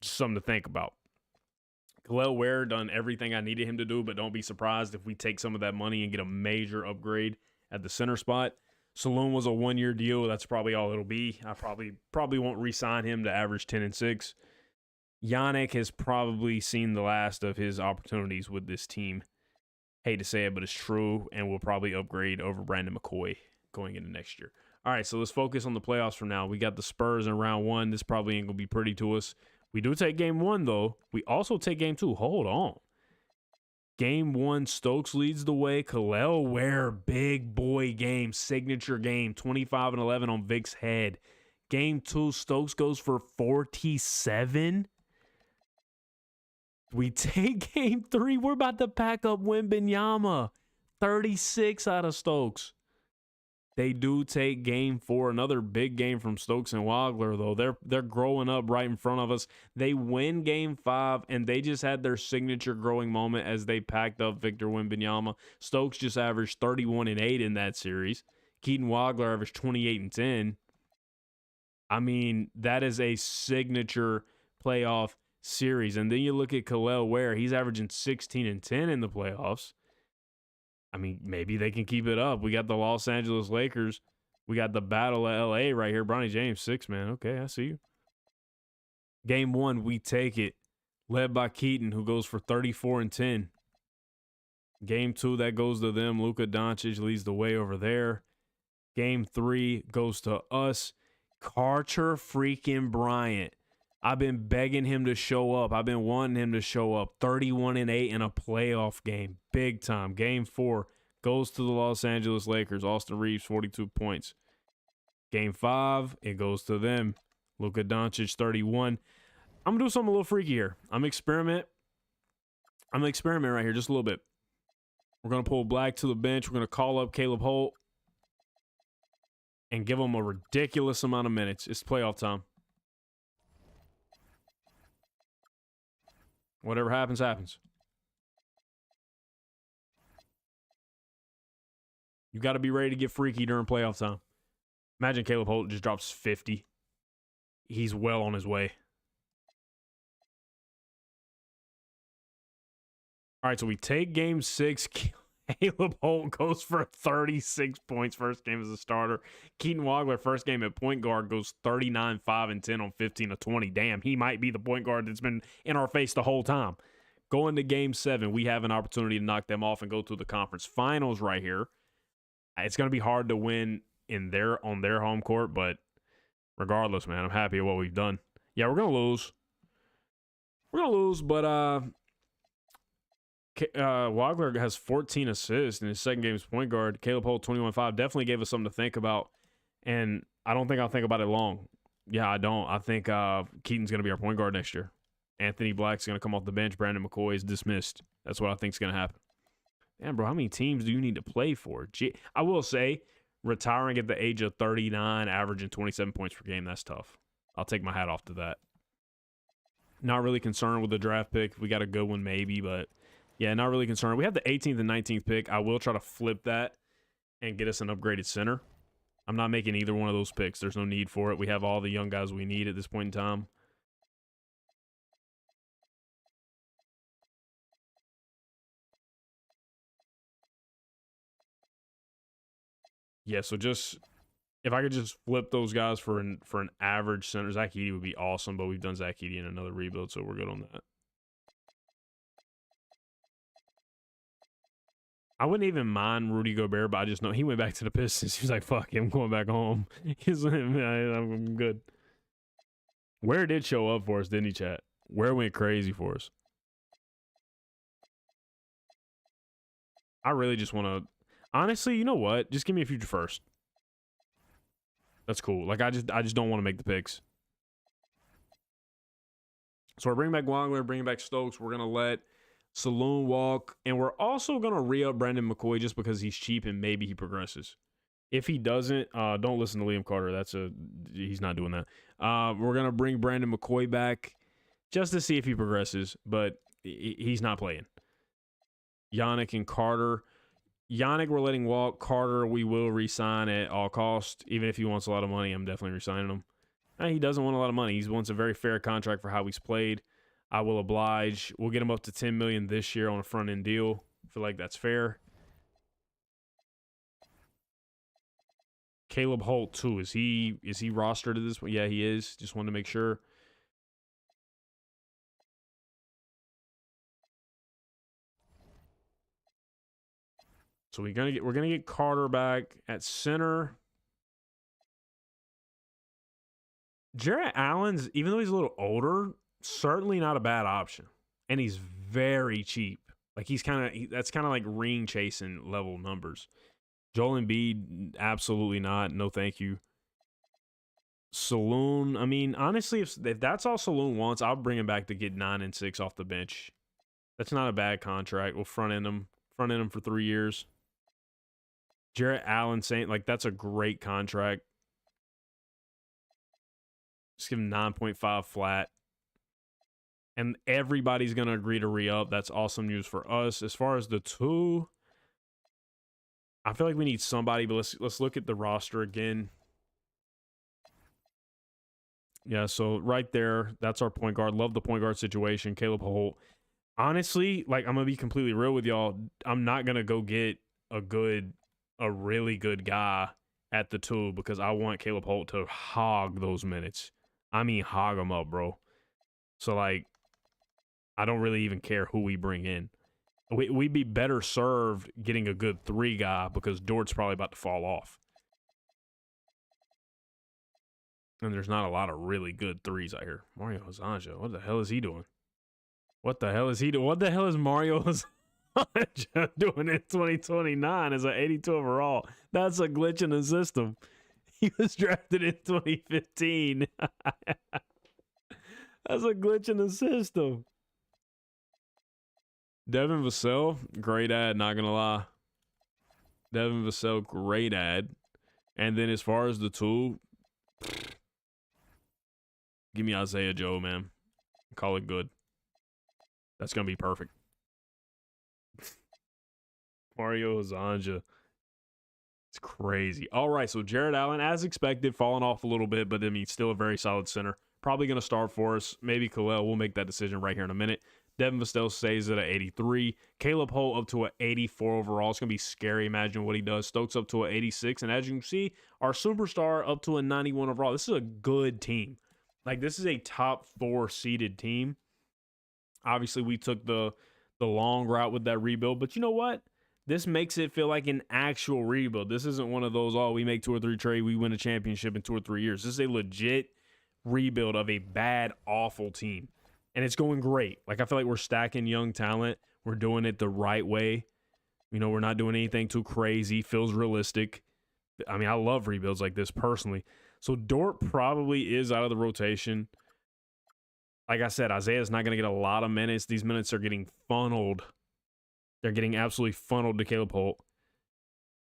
Just something to think about. Khalil Ware done everything I needed him to do, but don't be surprised if we take some of that money and get a major upgrade at the center spot. Saloon was a one-year deal. That's probably all it'll be. I probably won't re-sign him to average 10 and 6. Yannick has probably seen the last of his opportunities with this team. Hate to say it, but it's true, and we'll probably upgrade over Brandon McCoy going into next year. All right, so let's focus on the playoffs for now. We got the Spurs in round 1. This probably ain't going to be pretty to us. We do take game 1, though. We also take game 2. Hold on. Game 1, Stokes leads the way. Khalil Ware, big boy game, signature game, 25 and 11 on Vic's head. Game 2, Stokes goes for 47. We take game 3. We're about to pack up Wembanyama. 36 out of Stokes. They do take game 4, another big game from Stokes and Wagler, though. They're growing up right in front of us. They win game 5, and they just had their signature growing moment as they packed up Victor Wembanyama. Stokes just averaged 31 and 8 in that series. Keaton Wagler averaged 28 and 10. I mean, that is a signature playoff series. And then you look at Khalil Ware. He's averaging 16 and 10 in the playoffs. I mean, maybe they can keep it up. We got the Los Angeles Lakers. We got the Battle of L.A. right here. Bronny James, 6, man. Okay, I see you. Game 1, we take it. Led by Keaton, who goes for 34 and 10. Game 2, that goes to them. Luka Doncic leads the way over there. Game 3 goes to us. Carter freaking Bryant. I've been begging him to show up. I've been wanting him to show up. 31 and 8 in a playoff game. Big time. Game 4 goes to the Los Angeles Lakers. Austin Reeves, 42 points. Game 5, it goes to them. Luka Doncic, 31. I'm going to do something a little freaky here. I'm going to experiment right here just a little bit. We're going to pull Black to the bench. We're going to call up Caleb Holt and give him a ridiculous amount of minutes. It's playoff time. Whatever happens, happens. You got to be ready to get freaky during playoff time. Imagine Caleb Holt just drops 50. He's well on his way. All right, so we take game 6. Caleb Holt goes for 36 points first game as a starter. Keaton Wagler, first game at point guard, goes 39, 5, and 10 on 15 of 20. Damn, he might be the point guard that's been in our face the whole time. Going to game 7, we have an opportunity to knock them off and go to the conference finals right here. It's going to be hard to win on their home court, but regardless, man, I'm happy with what we've done. Yeah, we're going to lose. We're going to lose, but Wagler has 14 assists in his second game as point guard. Caleb Holt, 21-5. Definitely gave us something to think about, and I don't think I'll think about it long. Yeah, I don't. I think Keaton's going to be our point guard next year. Anthony Black's going to come off the bench. Brandon McCoy is dismissed. That's what I think is going to happen. Damn, bro, how many teams do you need to play for? I will say, retiring at the age of 39, averaging 27 points per game, that's tough. I'll take my hat off to that. Not really concerned with the draft pick. We got a good one maybe, but yeah, not really concerned. We have the 18th and 19th pick. I will try to flip that and get us an upgraded center. I'm not making either one of those picks. There's no need for it. We have all the young guys we need at this point in time. Yeah, so just if I could just flip those guys for an average center, Zach Edey would be awesome, but we've done Zach Edey in another rebuild, so we're good on that. I wouldn't even mind Rudy Gobert, but I just know he went back to the Pistons. He was like, fuck it, I'm going back home. He's like, I'm good. Where did show up for us, didn't he, chat? Where went crazy for us? I really just want to... Honestly, you know what? Just give me a future first. That's cool. Like, I just don't want to make the picks. So we're bringing back Wagner, we're bringing back Stokes. We're going to let Saloon walk. And we're also going to re-up Brandon McCoy just because he's cheap and maybe he progresses. If he doesn't, don't listen to Liam Carter. He's not doing that. We're going to bring Brandon McCoy back just to see if he progresses, but he's not playing. Yannick and Carter. Yannick, we're letting walk. Carter, we will re-sign at all cost. Even if he wants a lot of money, I'm definitely re-signing him. He doesn't want a lot of money. He wants a very fair contract for how he's played. I will oblige. We'll get him up to $10 million this year on a front-end deal. I feel like that's fair. Caleb Holt, too. Is he rostered at this point? Yeah, he is. Just wanted to make sure. So we're gonna get Carter back at center. Jarrett Allen's, even though he's a little older, certainly not a bad option, and he's very cheap. Like that's kind of like ring chasing level numbers. Joel Embiid, absolutely not. No, thank you. Saloon, I mean, honestly, if that's all Saloon wants, I'll bring him back to get 9 and 6 off the bench. That's not a bad contract. We'll front end him for 3 years. Jarrett Allen saying like that's a great contract. Just give him 9.5 flat. And everybody's going to agree to re-up. That's awesome news for us. As far as the 2, I feel like we need somebody, but let's look at the roster again. Yeah, so right there, that's our point guard. Love the point guard situation. Caleb Holt. Honestly, like I'm going to be completely real with y'all. I'm not going to go get a really good guy at the 2 because I want Caleb Holt to hog those minutes. I mean, hog them up, bro. So, like, I don't really even care who we bring in. We'd be better served getting a good 3 guy because Dort's probably about to fall off. And there's not a lot of really good 3s out here. Mario Hezonja, what the hell is he doing? What the hell is he doing? What the hell is Mario Hezonja doing in 2029 as an 82 overall? That's a glitch in the system. He was drafted in 2015. That's a glitch in the system. Devin Vassell, great ad, not going to lie. Devin Vassell, great ad. And then as far as the 2, give me Isaiah Joe, man. Call it good. That's going to be perfect. Mario Hezonja. It's crazy. All right, so Jarrett Allen, as expected, falling off a little bit, but I mean, still a very solid center. Probably going to start for us. Maybe Khalil. We'll make that decision right here in a minute. Devin Vassell stays at an 83. Caleb Holt up to an 84 overall. It's going to be scary. Imagine what he does. Stokes up to an 86. And as you can see, our superstar up to a 91 overall. This is a good team. Like, this is a top 4 seeded team. Obviously, we took the long route with that rebuild. But you know what? This makes it feel like an actual rebuild. This isn't one of those, we make 2 or 3 trades, we win a championship in 2 or 3 years. This is a legit rebuild of a bad, awful team. And it's going great. Like, I feel like we're stacking young talent. We're doing it the right way. You know, we're not doing anything too crazy. Feels realistic. I mean, I love rebuilds like this personally. So Dort probably is out of the rotation. Like I said, Isaiah's not going to get a lot of minutes. These minutes are getting funneled. They're getting absolutely funneled to Caleb Holt.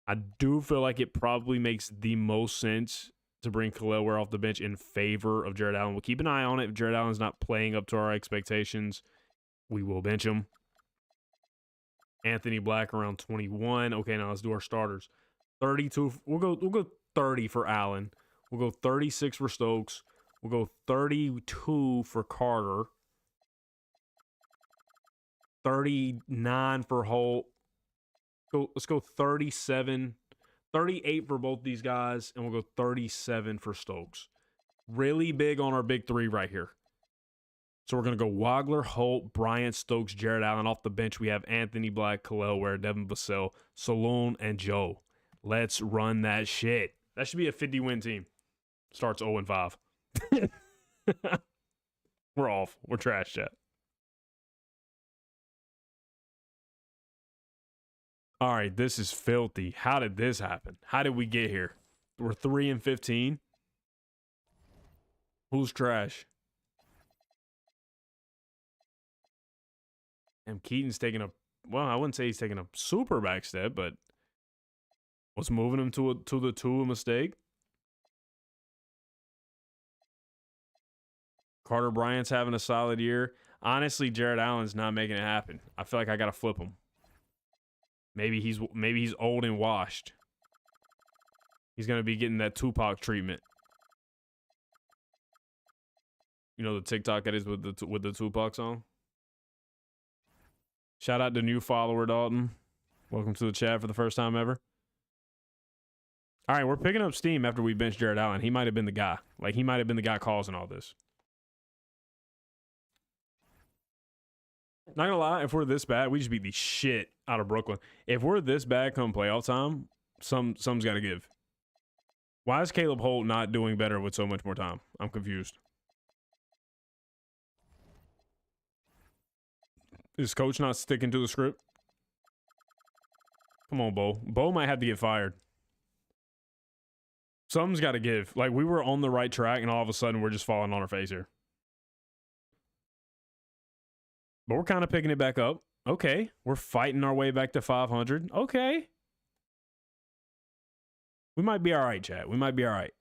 I do feel like it probably makes the most sense to bring Khalil Ware off the bench in favor of Jared Allen. We'll keep an eye on it. If Jared Allen's not playing up to our expectations, we will bench him. Anthony Black around 21. Okay, now let's do our starters. 32. We'll go 30 for Allen. We'll go 36 for Stokes. We'll go 32 for Carter. 39 for Holt. Let's go 37. 38 for both these guys, and we'll go 37 for Stokes. Really big on our big three right here. So we're going to go Wagler, Holt, Bryant, Stokes, Jared Allen. Off the bench, we have Anthony Black, Khalil Ware, Devin Vassell, Saloon, and Joe. Let's run that shit. That should be a 50-win team. Starts 0-5. We're off. We're trash, chat. All right, this is filthy. How did this happen? How did we get here? We're 3-15. Who's trash? And Keaton's taking well, I wouldn't say he's taking a super back step, but what's moving him to the 2 a mistake? Carter Bryant's having a solid year. Honestly, Jared Allen's not making it happen. I feel like I got to flip him. Maybe he's old and washed. He's going to be getting that Tupac treatment. You know the TikTok that is with the Tupac song? Shout out to new follower Dalton. Welcome to the chat for the first time ever. All right, we're picking up steam after we benched Jared Allen. He might have been the guy. Like, he might have been the guy causing all this. Not gonna lie, if we're this bad, we just beat the shit out of Brooklyn. If we're this bad come playoff time, some's got to give. Why is Caleb Holt not doing better with so much more time? I'm confused. Is coach not sticking to the script? Come on, Bo. Bo might have to get fired. Something's got to give. Like, we were on the right track, and all of a sudden, we're just falling on our face here. But we're kind of picking it back up. Okay. We're fighting our way back to 500. Okay. We might be all right, chat. We might be all right.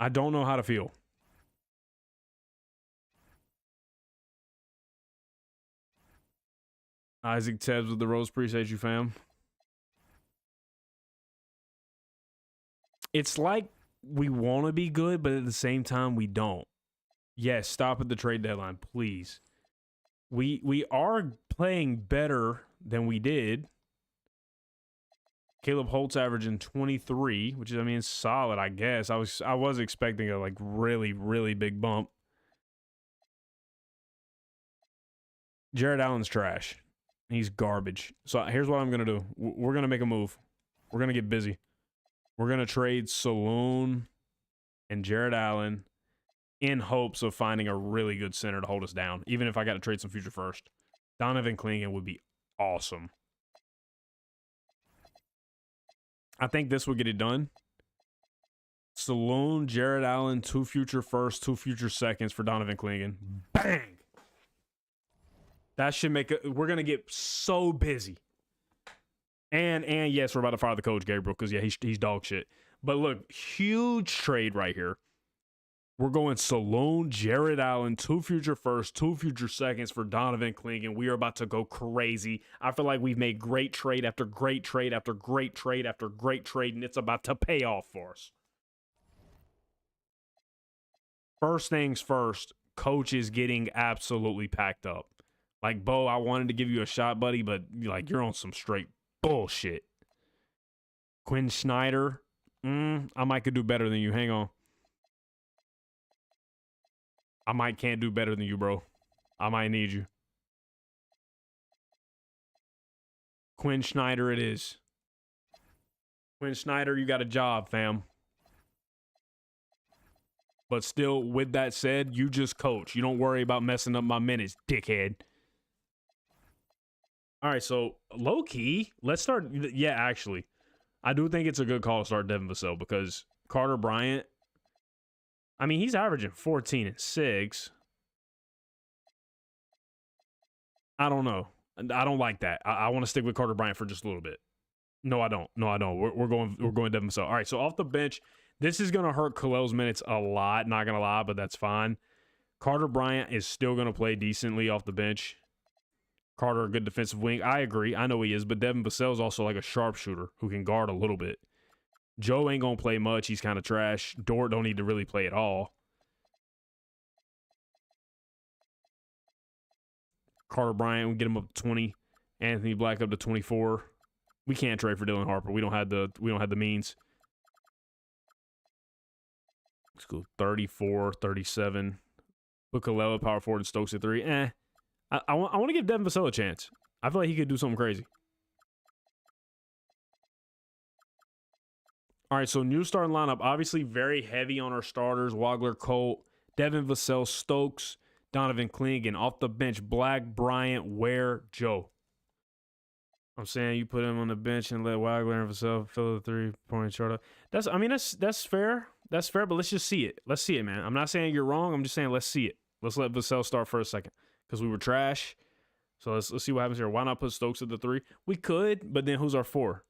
I don't know how to feel. Isaac Tebbs with the rose. Appreciate you, fam. It's like we want to be good, but at the same time, we don't. Yes, stop at the trade deadline, please. We are playing better than we did. Caleb Holt's averaging 23, which is, I mean, solid, I guess. I was expecting a, like, really, really big bump. Jared Allen's trash. He's garbage. So here's what I'm going to do. We're going to make a move. We're going to get busy. We're going to trade Saloon and Jared Allen in hopes of finding a really good center to hold us down, even if I got to trade some future first. Donovan Clingan would be awesome. I think this will get it done. Saloon, Jared Allen, 2 future firsts, 2 future seconds for Donovan Clingan. Bang! That should make it. We're going to get so busy. And yes, we're about to fire the coach, Gabriel, because, yeah, he's dog shit. But look, huge trade right here. We're going Saloon, Jared Allen, 2 future firsts, 2 future seconds for Donovan Clingan. We are about to go crazy. I feel like we've made great trade after great trade after great trade after great trade, and it's about to pay off for us. First things first, coach is getting absolutely packed up. Like, Bo, I wanted to give you a shot, buddy, but, like, you're on some straight bullshit. Quinn Snyder, I might could do better than you. Hang on. I might can't do better than you, bro. I might need you. Quinn Snyder it is. Quinn Snyder, you got a job, fam. But still, with that said, you just coach. You don't worry about messing up my minutes, dickhead. All right, so low-key, let's start. Yeah, actually, I do think it's a good call to start Devin Vassell because Carter Bryant, I mean, he's averaging 14 and 6. I don't know. I don't like that. I want to stick with Carter Bryant for just a little bit. No, I don't. No, I don't. We're going Devin Vassell. All right, so off the bench, this is gonna hurt Khalil's minutes a lot. Not gonna lie, but that's fine. Carter Bryant is still gonna play decently off the bench. Carter, a good defensive wing. I agree. I know he is, but Devin Vassell is also like a sharpshooter who can guard a little bit. Joe ain't gonna play much. He's kind of trash. Dort don't need to really play at all. Carter Bryant, we get him up to 20. Anthony Black up to 24. We can't trade for Dylan Harper. We don't have the means. Let's go 34, 37. Put Kalele, power forward, and Stokes at 3. I want to give Devin Vassell a chance. I feel like he could do something crazy. All right, so new starting lineup. Obviously very heavy on our starters. Wagler, Colt, Devin Vassell, Stokes, Donovan Clingan. Off the bench, Black, Bryant, Ware, Joe. I'm saying you put him on the bench and let Wagler and Vassell fill the 3-point chart. That's fair. That's fair, but let's just see it. Let's see it, man. I'm not saying you're wrong. I'm just saying let's see it. Let's let Vassell start for a second because we were trash. So let's see what happens here. Why not put Stokes at the 3? We could, but then who's our 4?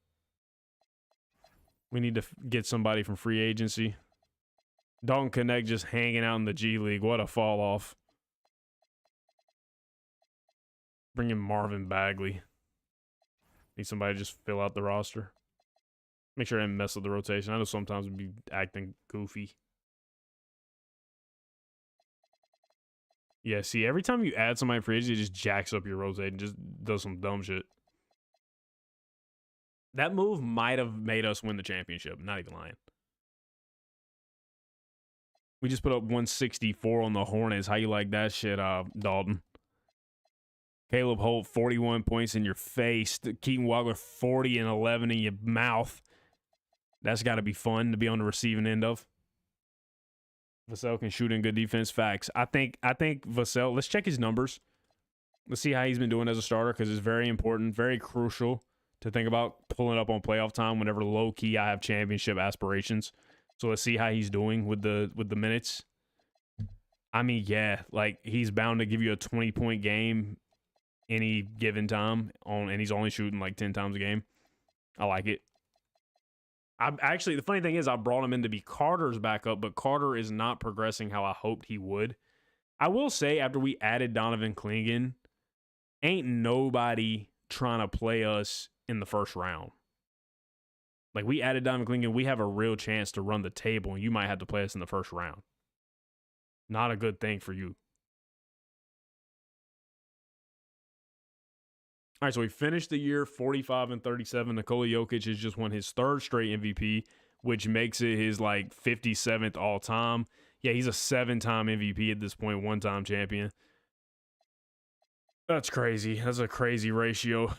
We need to get somebody from free agency. Dalton Connect just hanging out in the G League. What a fall off. Bring in Marvin Bagley. Need somebody to just fill out the roster. Make sure I didn't mess with the rotation. I know sometimes we'd be acting goofy. Yeah, see, every time you add somebody free agency, it just jacks up your rotate and just does some dumb shit. That move might have made us win the championship. Not even lying. We just put up 164 on the Hornets. How you like that shit, Dalton? Caleb Holt, 41 points in your face. Keaton Wagler, 40 and 11 in your mouth. That's got to be fun to be on the receiving end of. Vassell can shoot in good defense. Facts. I think Vassell, let's check his numbers. Let's see how he's been doing as a starter because it's very important, very crucial to think about pulling up on playoff time whenever low-key I have championship aspirations. So let's see how he's doing with the minutes. I mean, yeah, like he's bound to give you a 20-point game any given time and he's only shooting like 10 times a game. I like it. Actually, the funny thing is I brought him in to be Carter's backup, but Carter is not progressing how I hoped he would. I will say after we added Donovan Clingan, ain't nobody trying to play us in the first round. Like we added Donovan Clingan, we have a real chance to run the table and you might have to play us in the first round. Not a good thing for you. All right, so we finished the year 45 and 37. Nikola Jokic has just won his 3rd straight MVP, which makes it his like 57th all time. Yeah, he's a 7-time MVP at this point, 1-time champion. That's crazy. That's a crazy ratio.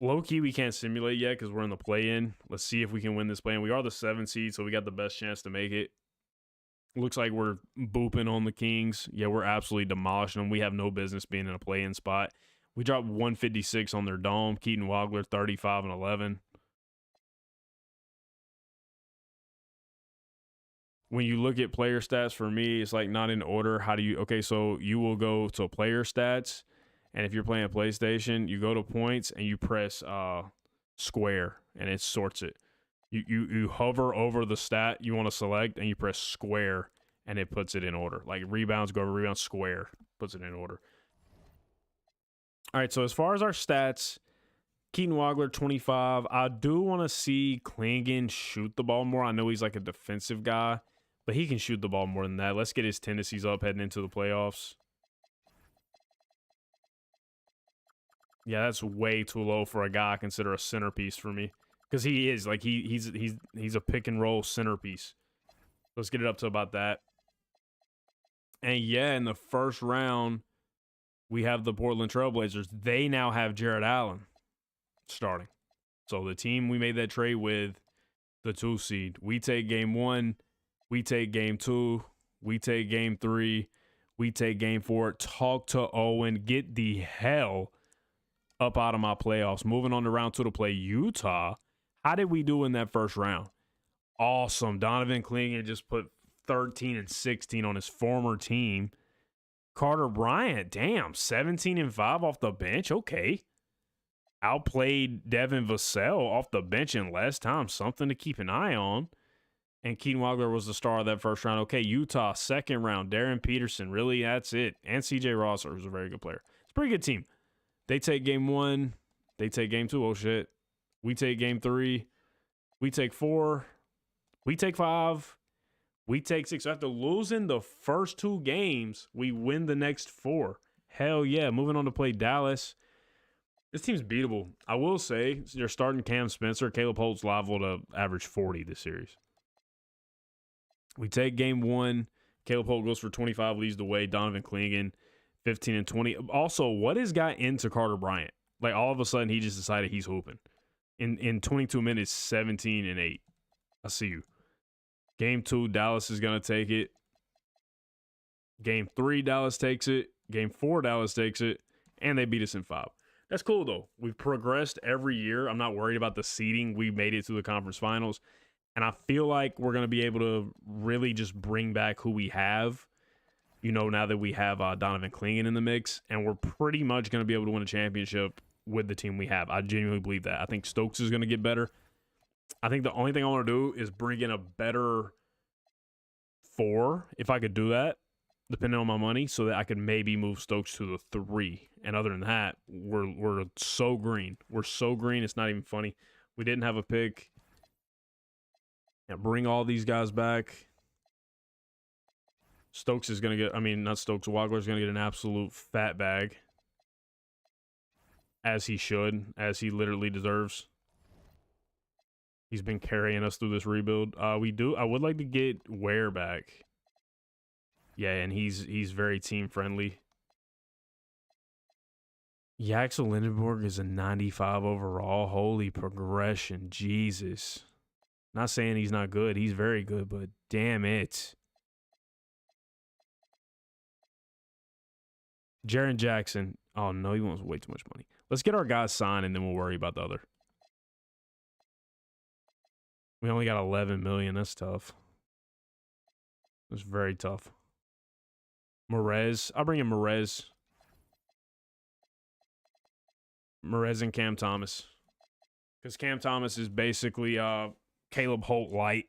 Low-key, we can't simulate yet because we're in the play-in. Let's see if we can win this play-in. We are the 7th seed, so we got the best chance to make it. Looks like we're booping on the Kings. Yeah, we're absolutely demolishing them. We have no business being in a play-in spot. We dropped 156 on their dome. Keaton Wagler, 35 and 11. When you look at player stats, for me, it's like not in order. How do you... Okay, so you will go to player stats, and if you're playing PlayStation, you go to points, and you press square, and it sorts it. You hover over the stat you want to select, and you press square, and it puts it in order. Like rebounds, go over rebounds, square, puts it in order. All right, so as far as our stats, Keaton Wagler, 25. I do want to see Clingan shoot the ball more. I know he's like a defensive guy, but he can shoot the ball more than that. Let's get his tendencies up heading into the playoffs. Yeah, that's way too low for a guy I consider a centerpiece for me. Because he is. Like, he's a pick-and-roll centerpiece. Let's get it up to about that. And, yeah, in the first round, we have the Portland Trailblazers. They now have Jarrett Allen starting. So the team we made that trade with, the 2 seed, we take game 1, we take game 2, we take game 3, we take game 4. Talk to Owen. Get the hell up out of my playoffs. Moving on to round 2 to play Utah. How did we do in that first round? Awesome. Donovan Clingan just put 13 and 16 on his former team. Carter Bryant, damn, 17 and 5 off the bench. Okay. outplayed Devin Vassell off the bench in less time. Something to keep an eye on. And Keaton Waddler was the star of that first round. Okay, Utah, second round. Darren Peterson. Really, that's it. And C.J. Rosser, who's a very good player. It's a pretty good team. They take game 1. They take game 2. Oh, shit. We take game 3. We take 4. We take 5. We take 6. So after losing the first 2 games, we win the next 4. Hell yeah. Moving on to play Dallas. This team's beatable. I will say, you're starting Cam Spencer. Caleb Holt's liable to average 40 this series. We take game 1. Caleb Holt goes for 25, leads the way. Donovan Clingan, 15 and 20. Also, what has got into Carter Bryant? Like, all of a sudden, he just decided he's hooping. In 22 minutes, 17 and 8. I see you. Game 2, Dallas is going to take it. Game 3, Dallas takes it. Game 4, Dallas takes it. And they beat us in 5. That's cool, though. We've progressed every year. I'm not worried about the seeding. We made it to the conference finals. And I feel like we're going to be able to really just bring back who we have, you know, now that we have Donovan Clingan in the mix. And we're pretty much going to be able to win a championship with the team we have. I genuinely believe that. I think Stokes is going to get better. I think the only thing I want to do is bring in a better 4, if I could do that, depending on my money, so that I could maybe move Stokes to the 3. And other than that, we're so green. We're so green, it's not even funny. We didn't have a pick. Yeah, bring all these guys back. Stokes is going to get, I mean, not Stokes, Wagler's going to get an absolute fat bag. As he should, as he literally deserves. He's been carrying us through this rebuild. I would like to get Ware back. Yeah, and he's very team friendly. Yaxel Lindenberg is a 95 overall. Holy progression. Jesus. Not saying he's not good. He's very good, but damn it. Jaren Jackson. Oh, no, he wants way too much money. Let's get our guys signed, and then we'll worry about the other. We only got 11 million. That's tough. That's very tough. Merez. I'll bring in Merez. Merez and Cam Thomas. Because Cam Thomas is basically Caleb Holt light.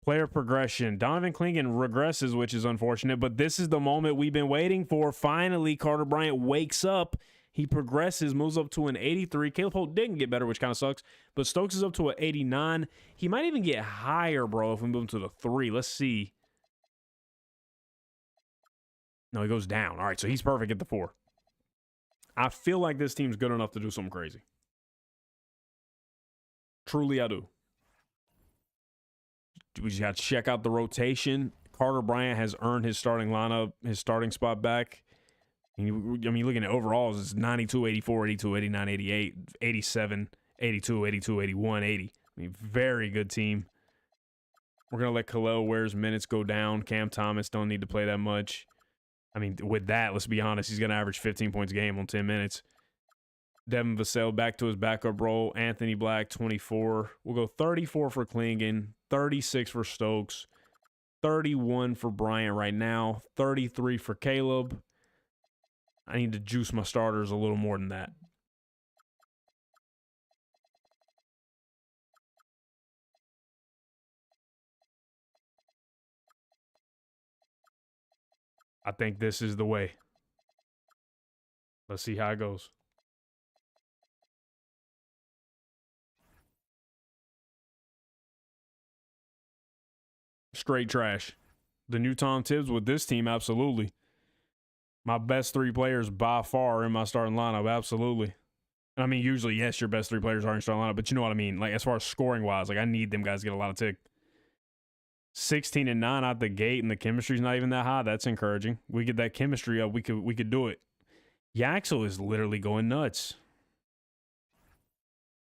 Player progression. Donovan Clingan regresses, which is unfortunate, but this is the moment we've been waiting for. Finally, Carter Bryant wakes up. He progresses, moves up to an 83. Caleb Holt didn't get better, which kind of sucks, but Stokes is up to an 89. He might even get higher, bro, if we move him to the 3. Let's see. No, he goes down. All right, so he's perfect at the 4. I feel like this team's good enough to do something crazy. Truly, I do. We just got to check out the rotation. Carter Bryant has earned his starting lineup, his starting spot back. I mean, looking at overalls, it's 92, 84, 82, 89, 88, 87, 82, 82, 81, 80. I mean, very good team. We're going to let Khalil Ware's minutes go down. Cam Thomas don't need to play that much. I mean, with that, let's be honest, he's going to average 15 points a game on 10 minutes. Devin Vassell back to his backup role. Anthony Black, 24. We'll go 34 for Clingan, 36 for Stokes, 31 for Bryant right now, 33 for Caleb. I need to juice my starters a little more than that. I think this is the way. Let's see how it goes. Straight trash. The new Tom Tibbs with this team, absolutely. My best 3 players by far are in my starting lineup, absolutely. I mean, usually, yes, your best 3 players are in your starting lineup, but you know what I mean. Like, as far as scoring-wise, like, I need them guys to get a lot of tick. 16 and 9 out the gate, and the chemistry's not even that high. That's encouraging. We get that chemistry up, we could do it. Yaxel is literally going nuts.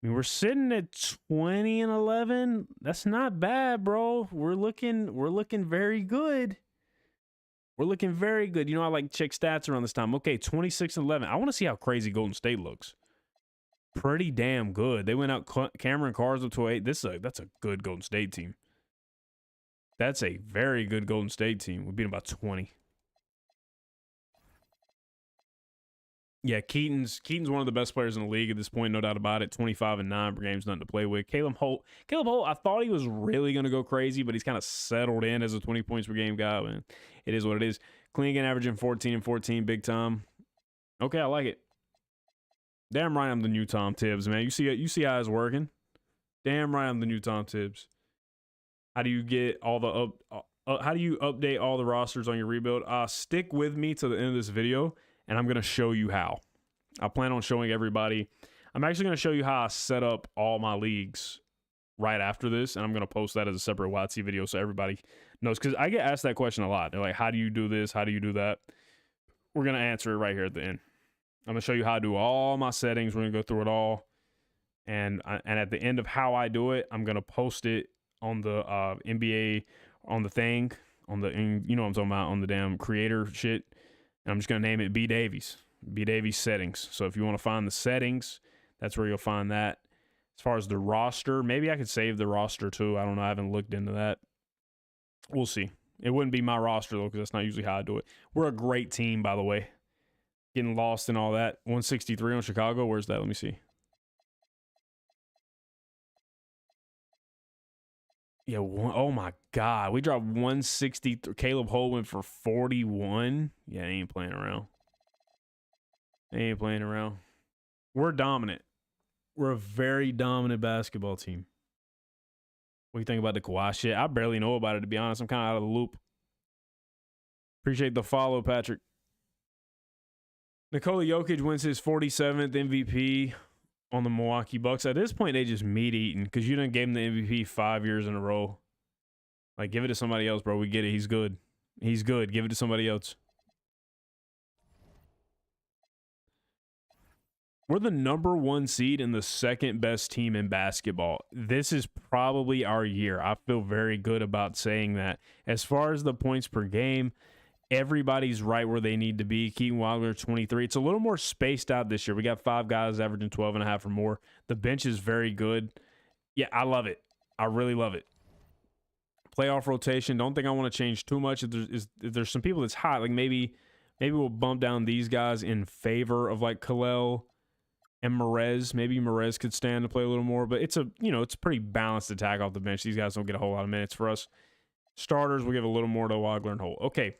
I mean, we're sitting at 20 and 11. That's not bad, bro. We're looking very good. We're looking very good. You know, I like check stats around this time. Okay, 26 and 11. I want to see how crazy Golden State looks. Pretty damn good. They went out Cameron Carr's up to 8. That's a good Golden State team. That's a very good Golden State team. We beat them by 20. Yeah, Keaton's one of the best players in the league at this point, no doubt about it. 25 and 9 per game's nothing to play with. Caleb Holt, I thought he was really going to go crazy, but he's kind of settled in as a 20 points per game guy. Man, it is what it is. Clingan averaging 14 and 14, big time. Okay, I like it. Damn right, I'm the new Tom Tibbs, man. You see how it's working. Damn right, I'm the new Tom Tibbs. How do you get all the how do you update all the rosters on your rebuild? Stick with me to the end of this video, and I'm going to show you how. I plan on showing everybody. I'm actually going to show you how I set up all my leagues right after this, and I'm going to post that as a separate YT video so everybody knows, because I get asked that question a lot. They're like, how do you do this? How do you do that? We're going to answer it right here at the end. I'm going to show you how I do all my settings. We're going to go through it all. And at the end of how I do it, I'm going to post it on the NBA, on the thing, you know what I'm talking about, on the damn creator shit. And I'm just going to name it B Davies. B Davies settings. So if you want to find the settings, that's where you'll find that. As far as the roster, maybe I could save the roster too. I don't know. I haven't looked into that. We'll see. It wouldn't be my roster though, because that's not usually how I do it. We're a great team, by the way. Getting lost and all that. 163 on Chicago. Where's that? Let me see. Yeah, oh my God. We dropped 160. Caleb Holt went for 41. Yeah, they ain't playing around. They ain't playing around. We're dominant. We're a very dominant basketball team. What do you think about the Kawhi shit? I barely know about it, to be honest. I'm kind of out of the loop. Appreciate the follow, Patrick. Nikola Jokic wins his 47th MVP on the Milwaukee Bucks. At this point, they just meat eating because you done gave him the MVP 5 years in a row. Like, give it to somebody else, bro. We get it. He's good. He's good. Give it to somebody else. We're the #1 seed and the second best team in basketball. This is probably our year. I feel very good about saying that. As far as the points per game, everybody's right where they need to be. Keaton Wilder, 23. It's a little more spaced out this year. We got 5 guys averaging 12 and a half or more. The bench is very good. Yeah, I love it. I really love it. Playoff rotation. Don't think I want to change too much. If there's some people that's hot, like maybe we'll bump down these guys in favor of like Kalel and Merez. Maybe Merez could stand to play a little more, but it's a pretty balanced attack off the bench. These guys don't get a whole lot of minutes for us. Starters, we'll give a little more to Wagler and Holt. Okay.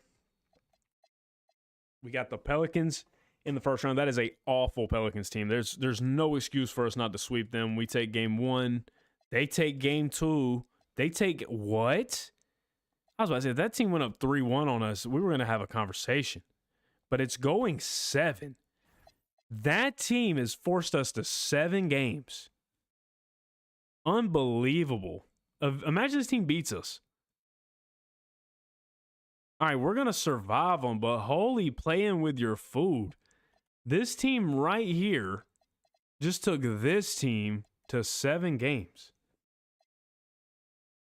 We got the Pelicans in the first round. That is a awful Pelicans team. There's no excuse for us not to sweep them. We take game 1. They take game 2. They take what? I was about to say, if that team went up 3-1 on us, we were going to have a conversation. But it's going 7. That team has forced us to 7 games. Unbelievable. Imagine this team beats us. All right, we're going to survive them, but holy, playing with your food. This team right here just took this team to 7 games.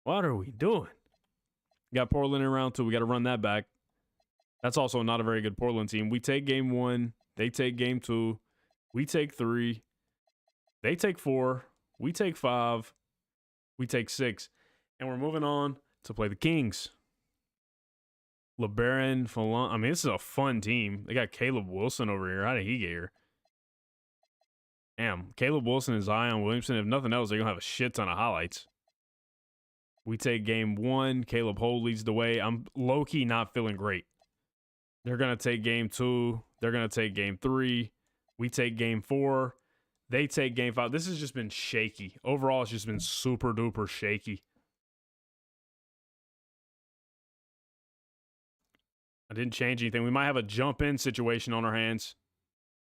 What are we doing? Got Portland in round 2. We got to run that back. That's also not a very good Portland team. We take game 1. They take game 2. We take 3. They take 4. We take 5. We take 6. And we're moving on to play the Kings. LeBaron, Fallon. I mean, this is a fun team. They got Caleb Wilson over here. How did he get here? Damn. Caleb Wilson and Zion Williamson. If nothing else, they're going to have a shit ton of highlights. We take game 1. Caleb Holt leads the way. I'm low-key not feeling great. They're going to take game 2. They're going to take game 3. We take game 4. They take game 5. This has just been shaky. Overall, it's just been super-duper shaky. I didn't change anything. We might have a jump-in situation on our hands.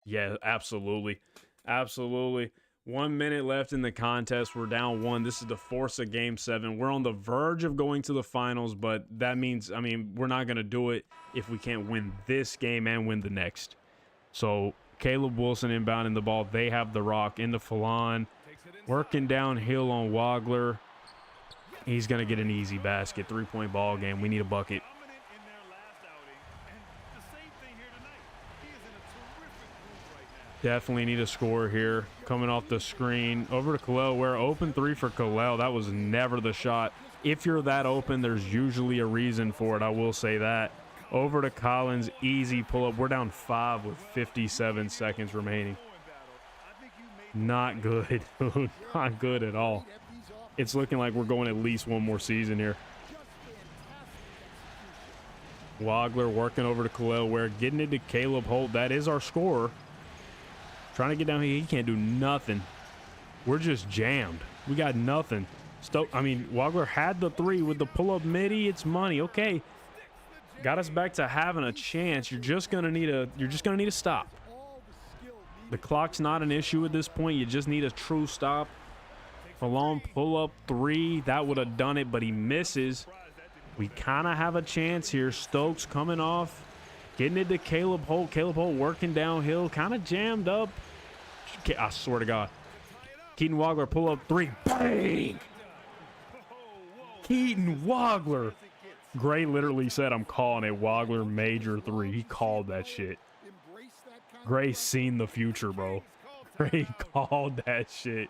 Yeah, absolutely. Absolutely. 1 minute left in the contest. We're down 1. This is the force of Game 7. We're on the verge of going to the finals, but that means, I mean, we're not going to do it if we can't win this game and win the next. So, Caleb Wilson inbounding the ball. They have the rock into Fallon. Working downhill on Wagler. He's going to get an easy basket. 3-point ball game. We need a bucket. Definitely need a score here. Coming off the screen. Over to Kalel. We're open 3 for Kalel. That was never the shot. If you're that open, there's usually a reason for it. I will say that. Over to Collins, easy pull-up. We're down 5 with 57 seconds remaining. Not good. Not good at all. It's looking like we're going at least one more season here. Wagler working over to Kel'el Ware, getting it to Caleb Holt. That is our scorer. Trying to get down here. He can't do nothing. We're just jammed. We got nothing. Wagler had the 3 with the pull-up midi. It's money. Okay. Got us back to having a chance. You're just gonna need a stop. The clock's not an issue at this point. You just need a true stop. A long pull-up 3. That would have done it, but he misses. We kind of have a chance here. Stokes coming off. Getting it to Caleb Holt. Caleb Holt working downhill. Kind of jammed up. I swear to God. Keaton Wagler pull-up 3. Bang! Keaton Wagler. Gray literally said, I'm calling it Wagler major 3. He called that shit. Gray seen the future, bro. Gray called that shit.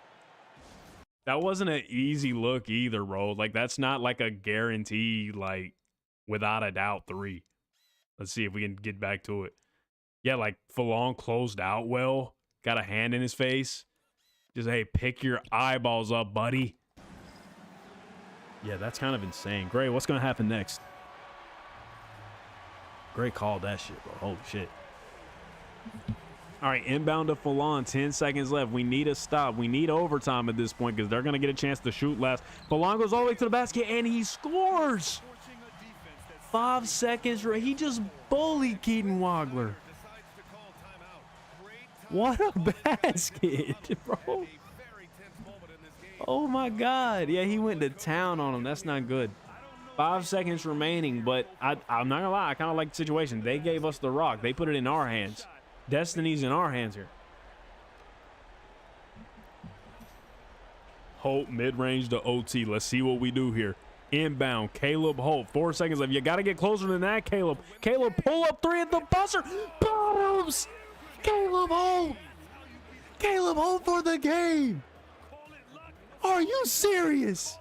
That wasn't an easy look either, bro. Like, that's not like a guarantee, like, without a doubt 3. Let's see if we can get back to it. Yeah, like, Falon closed out well. Got a hand in his face. Just, hey, pick your eyeballs up, buddy. Yeah, that's kind of insane. Gray, what's going to happen next? Gray called that shit, bro. Holy shit. All right, inbound to Falon. 10 seconds left. We need a stop. We need overtime at this point because they're going to get a chance to shoot last. Falon goes all the way to the basket, and he scores. 5 seconds. He just bullied Keaton Wagler. What a basket, bro. Oh, my God. Yeah, he went to town on him. That's not good. 5 seconds remaining, but I'm not going to lie. I kind of like the situation. They gave us the rock. They put it in our hands. Destiny's in our hands here. Holt mid-range to OT. Let's see what we do here. Inbound, Caleb Holt. 4 seconds left. You got to get closer than that, Caleb. Caleb, pull up 3 at the buzzer. Bottoms. Caleb Holt. Caleb Holt for the game. Are you serious?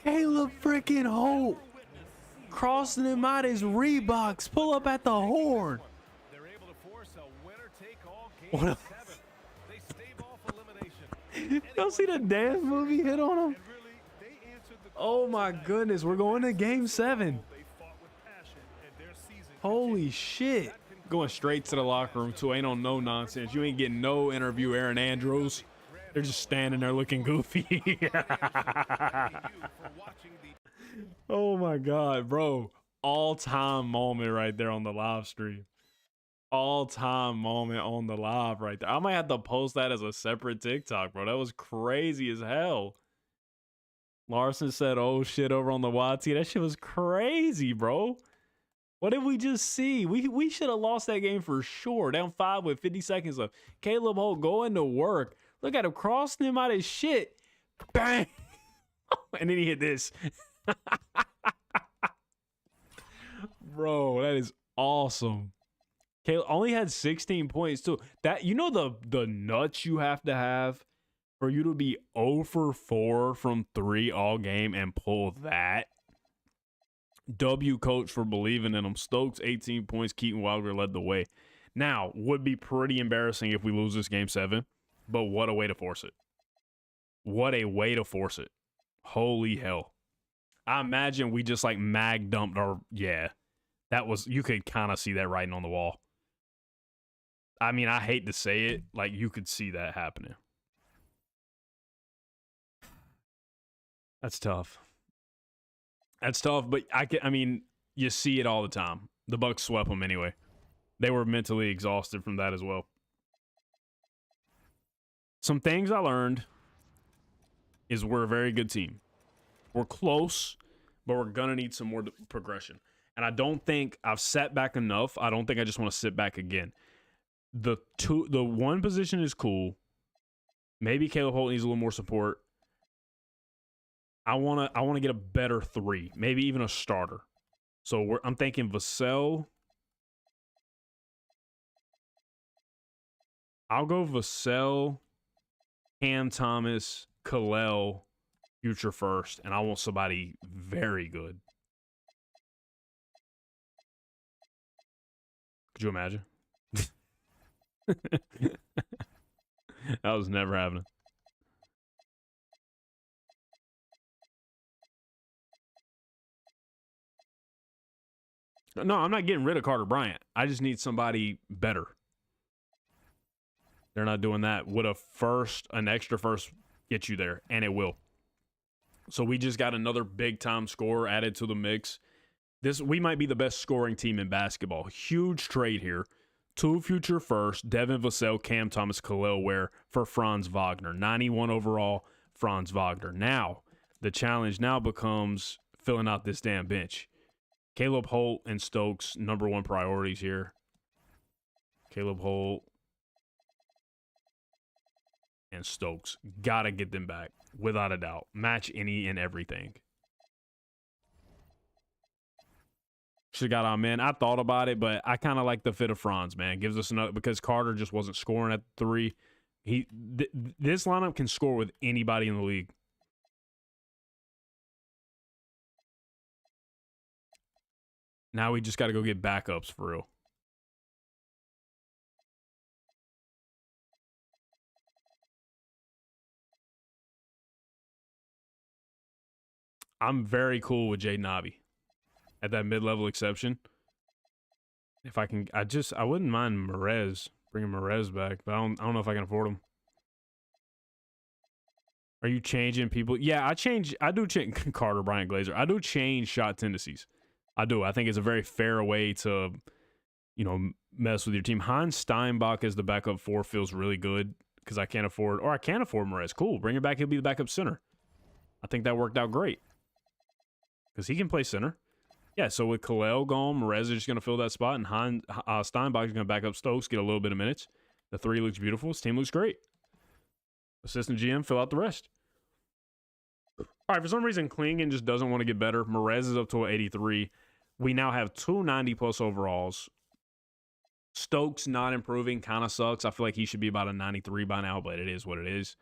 Caleb freaking Holt. Crossing him out his Reeboks. Pull up at the horn. What y'all see the dance movie hit on him? Oh my goodness, we're going to game 7. Holy shit. Going straight to the locker room too. Ain't on no nonsense. You ain't getting no interview, Aaron Andrews. They're just standing there looking goofy. Oh my God, bro. All-time moment right there on the live stream. All-time moment on the live right there. I might have to post that as a separate TikTok, bro. That was crazy as hell. Larson said, oh shit, over on the YT. That shit was crazy, bro. What did we just see? We should have lost that game for sure. Down 5 with 50 seconds left. Caleb Holt going to work. Look at him crossing him out his shit. Bang. And then he hit this. Bro, that is awesome. Caleb only had 16 points too. That, you know, the nuts you have to have for you to be 0 for 4 from 3 all game and pull that. W, coach, for believing in him. Stokes 18 points. Keaton Wagler led the way. Now, would be pretty embarrassing if we lose this game 7, but what a way to force it. What a way to force it. Holy hell. I imagine we just like mag dumped our, yeah. That was, you could kind of see that writing on the wall. I mean, I hate to say it, like you could see that happening. That's tough. That's tough, but I mean, you see it all the time. The Bucks swept them anyway. They were mentally exhausted from that as well. Some things I learned is we're a very good team. We're close, but we're going to need some more progression. And I don't think I've sat back enough. I don't think I just want to sit back again. The one position is cool. Maybe Caleb Holt needs a little more support. I want to get a better 3, maybe even a starter. So I'm thinking Vassell. I'll go Vassell, Cam Thomas, Kel'el, future first, and I want somebody very good. Could you imagine? That was never happening. No, I'm not getting rid of Carter Bryant. I just need somebody better. They're not doing that. Would an extra first get you there? And it will. So we just got another big-time scorer added to the mix. We might be the best scoring team in basketball. Huge trade here. 2 future firsts, Devin Vassell, Cam Thomas, Kel'el Ware for Franz Wagner. 91 overall, Franz Wagner. Now, the challenge now becomes filling out this damn bench. Caleb Holt and Stokes, number one priorities here. Caleb Holt and Stokes. Gotta get them back, without a doubt. Match any and everything. Should have got on, man. I thought about it, but I kind of like the fit of Franz, man. Gives us another, because Carter just wasn't scoring at 3. This lineup can score with anybody in the league. Now we just got to go get backups for real. I'm very cool with Jaden Ivey at that mid-level exception. If I can, I wouldn't mind bringing Merez back, but I don't know if I can afford him. Are you changing people? Yeah, I do change Carter Bryant Glazer. I do change shot tendencies. I do. I think it's a very fair way to, mess with your team. Hans Steinbach as the backup 4 feels really good because I can't afford Merez. Cool. Bring it back. He'll be the backup center. I think that worked out great because he can play center. Yeah, so with Kel'el gone, Merez is just going to fill that spot, and Steinbach is going to back up Stokes, get a little bit of minutes. The 3 looks beautiful. His team looks great. Assistant GM, fill out the rest. All right, for some reason, Klingon just doesn't want to get better. Merez is up to an 83. We now have 2 90-plus overalls. Stokes not improving, kind of sucks. I feel like he should be about a 93 by now, but it is what it is.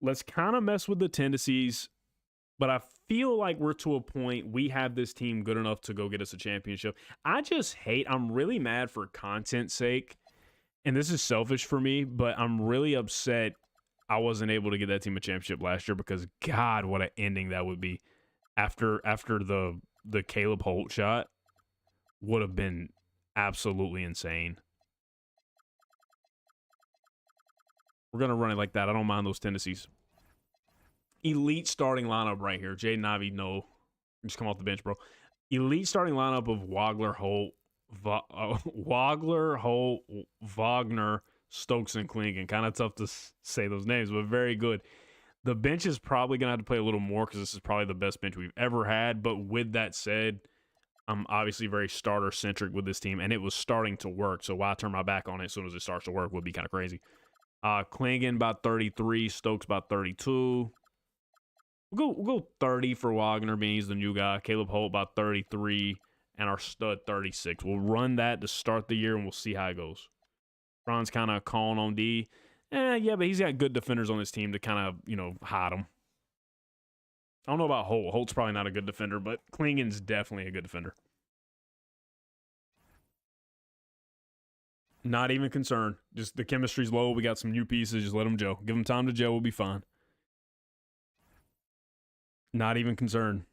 Let's kind of mess with the tendencies, but I feel like we're to a point we have this team good enough to go get us a championship. I'm really mad for content's sake, and this is selfish for me, but I'm really upset I wasn't able to get that team a championship last year because, God, what an ending that would be. After the Caleb Holt shot would have been absolutely insane. We're going to run it like that. I don't mind those tendencies. Elite starting lineup right here. Jaden Ivey, no. Just come off the bench, bro. Elite starting lineup of Wagler, Holt, Wagner, Stokes, and Klingon. Kind of tough to say those names, but very good. The bench is probably going to have to play a little more because this is probably the best bench we've ever had. But with that said, I'm obviously very starter-centric with this team, and it was starting to work. So why turn my back on it as soon as it starts to work would be kind of crazy. Klingon about 33, Stokes about 32. We'll go 30 for Wagner, being he's the new guy. Caleb Holt about 33, and our stud 36. We'll run that to start the year, and we'll see how it goes. Ron's kind of calling on D. Yeah, but he's got good defenders on his team to kind of, hide him. I don't know about Holt. Holt's probably not a good defender, but Klingon's definitely a good defender. Not even concerned. Just the chemistry's low. We got some new pieces. Just let them gel. Give them time to gel. We'll be fine. Not even concerned.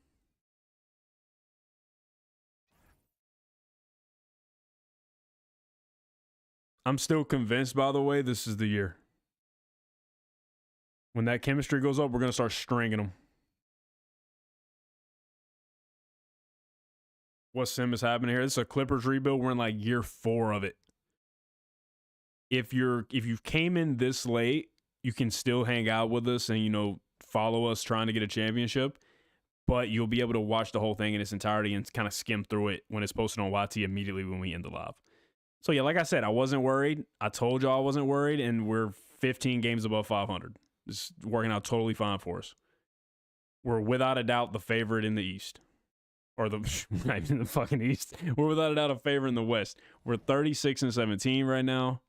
I'm still convinced, by the way, this is the year. When that chemistry goes up, we're going to start stringing them. What sim is happening here? This is a Clippers rebuild. We're in like year 4 of it. If you came in this late, you can still hang out with us and, follow us trying to get a championship. But you'll be able to watch the whole thing in its entirety and kind of skim through it when it's posted on YT immediately when we end the live. So, yeah, like I said, I wasn't worried. I told y'all I wasn't worried, and we're 15 games above 500. It's working out totally fine for us. We're without a doubt the favorite in the East. Or right in the fucking East. We're without a doubt a favorite in the West. We're 36-17 right now.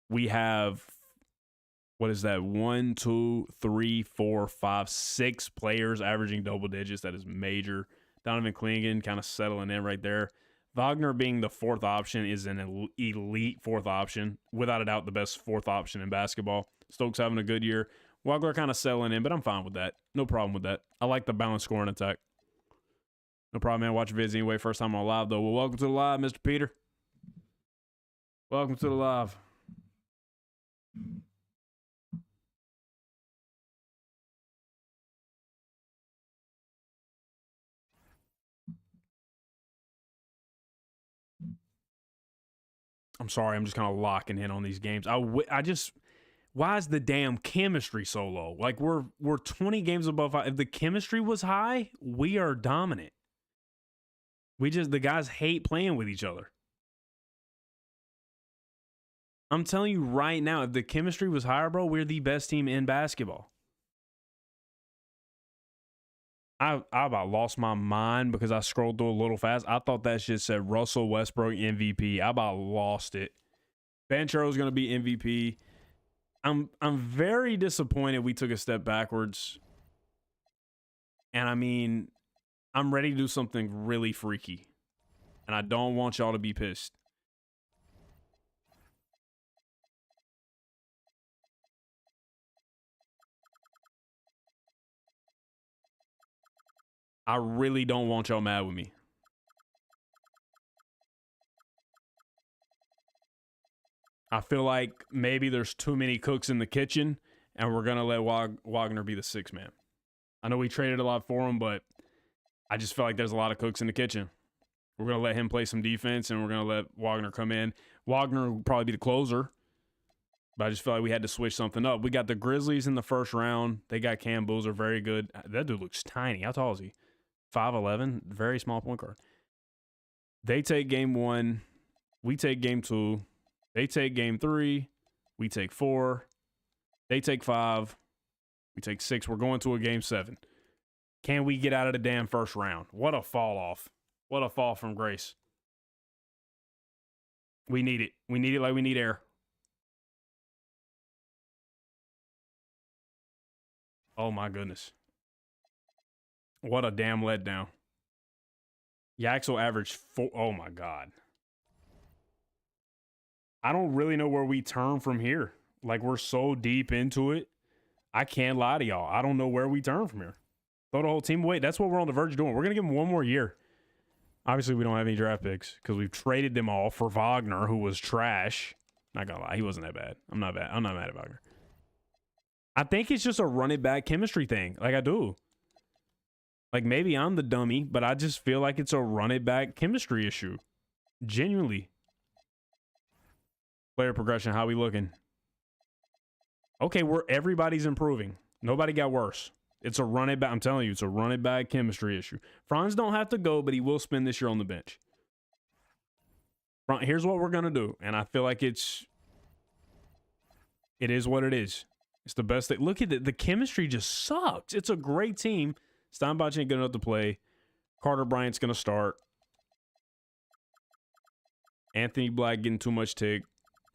We have, what is that? 1, 2, 3, 4, 5, 6 players averaging double digits. That is major. Donovan Clingan kind of settling in right there. Wagner being the fourth option is an elite fourth option. Without a doubt, the best fourth option in basketball. Stokes having a good year. Wagner kind of settling in, but I'm fine with that. No problem with that. I like the balanced scoring attack. No problem, man. Watch vids anyway. First time on live, though. Well, welcome to the live, Mr. Peter. Welcome to the live. I'm sorry, I'm just kind of locking in on these games. Why is the damn chemistry so low? Like we're 20 games above. If the chemistry was high, we are dominant. The guys hate playing with each other. I'm telling you right now, if the chemistry was higher, bro, we're the best team in basketball. I about lost my mind because I scrolled through a little fast. I thought that shit said Russell Westbrook MVP. I about lost it. Banchero's going to be MVP. I'm very disappointed we took a step backwards. And I mean, I'm ready to do something really freaky. And I don't want y'all to be pissed. I really don't want y'all mad with me. I feel like maybe there's too many cooks in the kitchen, and we're going to let Wagner be the sixth man. I know we traded a lot for him, but I just feel like there's a lot of cooks in the kitchen. We're going to let him play some defense, and we're going to let Wagner come in. Wagner will probably be the closer, but I just feel like we had to switch something up. We got the Grizzlies in the first round. They got Cam Boozer, very good. That dude looks tiny. How tall is he? 5'11", very small point guard. They take game 1. We take game 2. They take game 3. We take 4. They take 5. We take 6. We're going to a game 7. Can we get out of the damn first round? What a fall off. What a fall from grace. We need it. We need it like we need air. Oh, my goodness. What a damn letdown. Yaxel averaged 4. Oh, my God. I don't really know where we turn from here. Like, we're so deep into it. I can't lie to y'all. I don't know where we turn from here. Throw the whole team away. That's what we're on the verge of doing. We're going to give them one more year. Obviously, we don't have any draft picks because we've traded them all for Wagner, who was trash. Not going to lie. He wasn't that bad. I'm not mad at Wagner. I think it's just a run it back chemistry thing. Like, I do. Like, maybe I'm the dummy, but I just feel like it's a run it back chemistry issue. Genuinely. Player progression, how we looking? Okay, everybody's improving. Nobody got worse. It's a run it back. I'm telling you, it's a run it back chemistry issue. Franz don't have to go, but he will spend this year on the bench. Here's what we're going to do. And I feel like it is what it is. It's the best thing. Look at it. The chemistry just sucks. It's a great team. Steinbach ain't good enough to play. Carter Bryant's going to start. Anthony Black getting too much tick.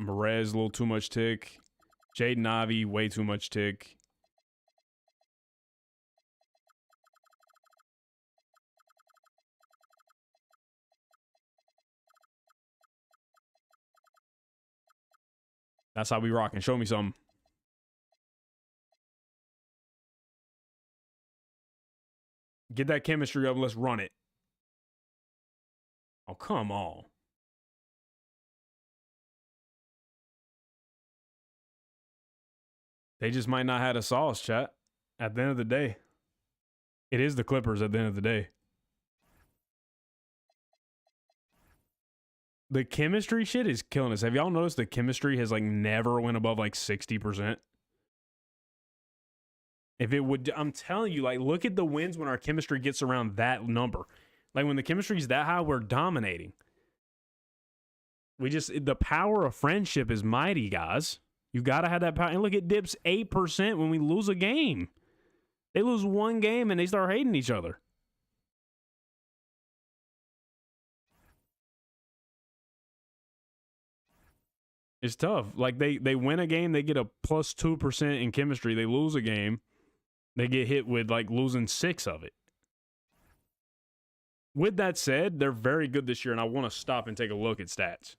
Merez a little too much tick. Jaden Ivey, way too much tick. That's how we rocking. Show me something. Get that chemistry up. Let's run it. Oh, come on. They just might not have a sauce, chat. At the end of the day. It is the Clippers at the end of the day. The chemistry shit is killing us. Have y'all noticed the chemistry has like never went above like 60%? If it would, I'm telling you, like, look at the wins when our chemistry gets around that number. Like, when the chemistry is that high, we're dominating. The power of friendship is mighty, guys. You got to have that power. And look at Dips 8% when we lose a game. They lose one game and they start hating each other. It's tough. Like, they win a game, they get a plus 2% in chemistry. They lose a game, they get hit with, like, losing 6 of it. With that said, they're very good this year, and I want to stop and take a look at stats.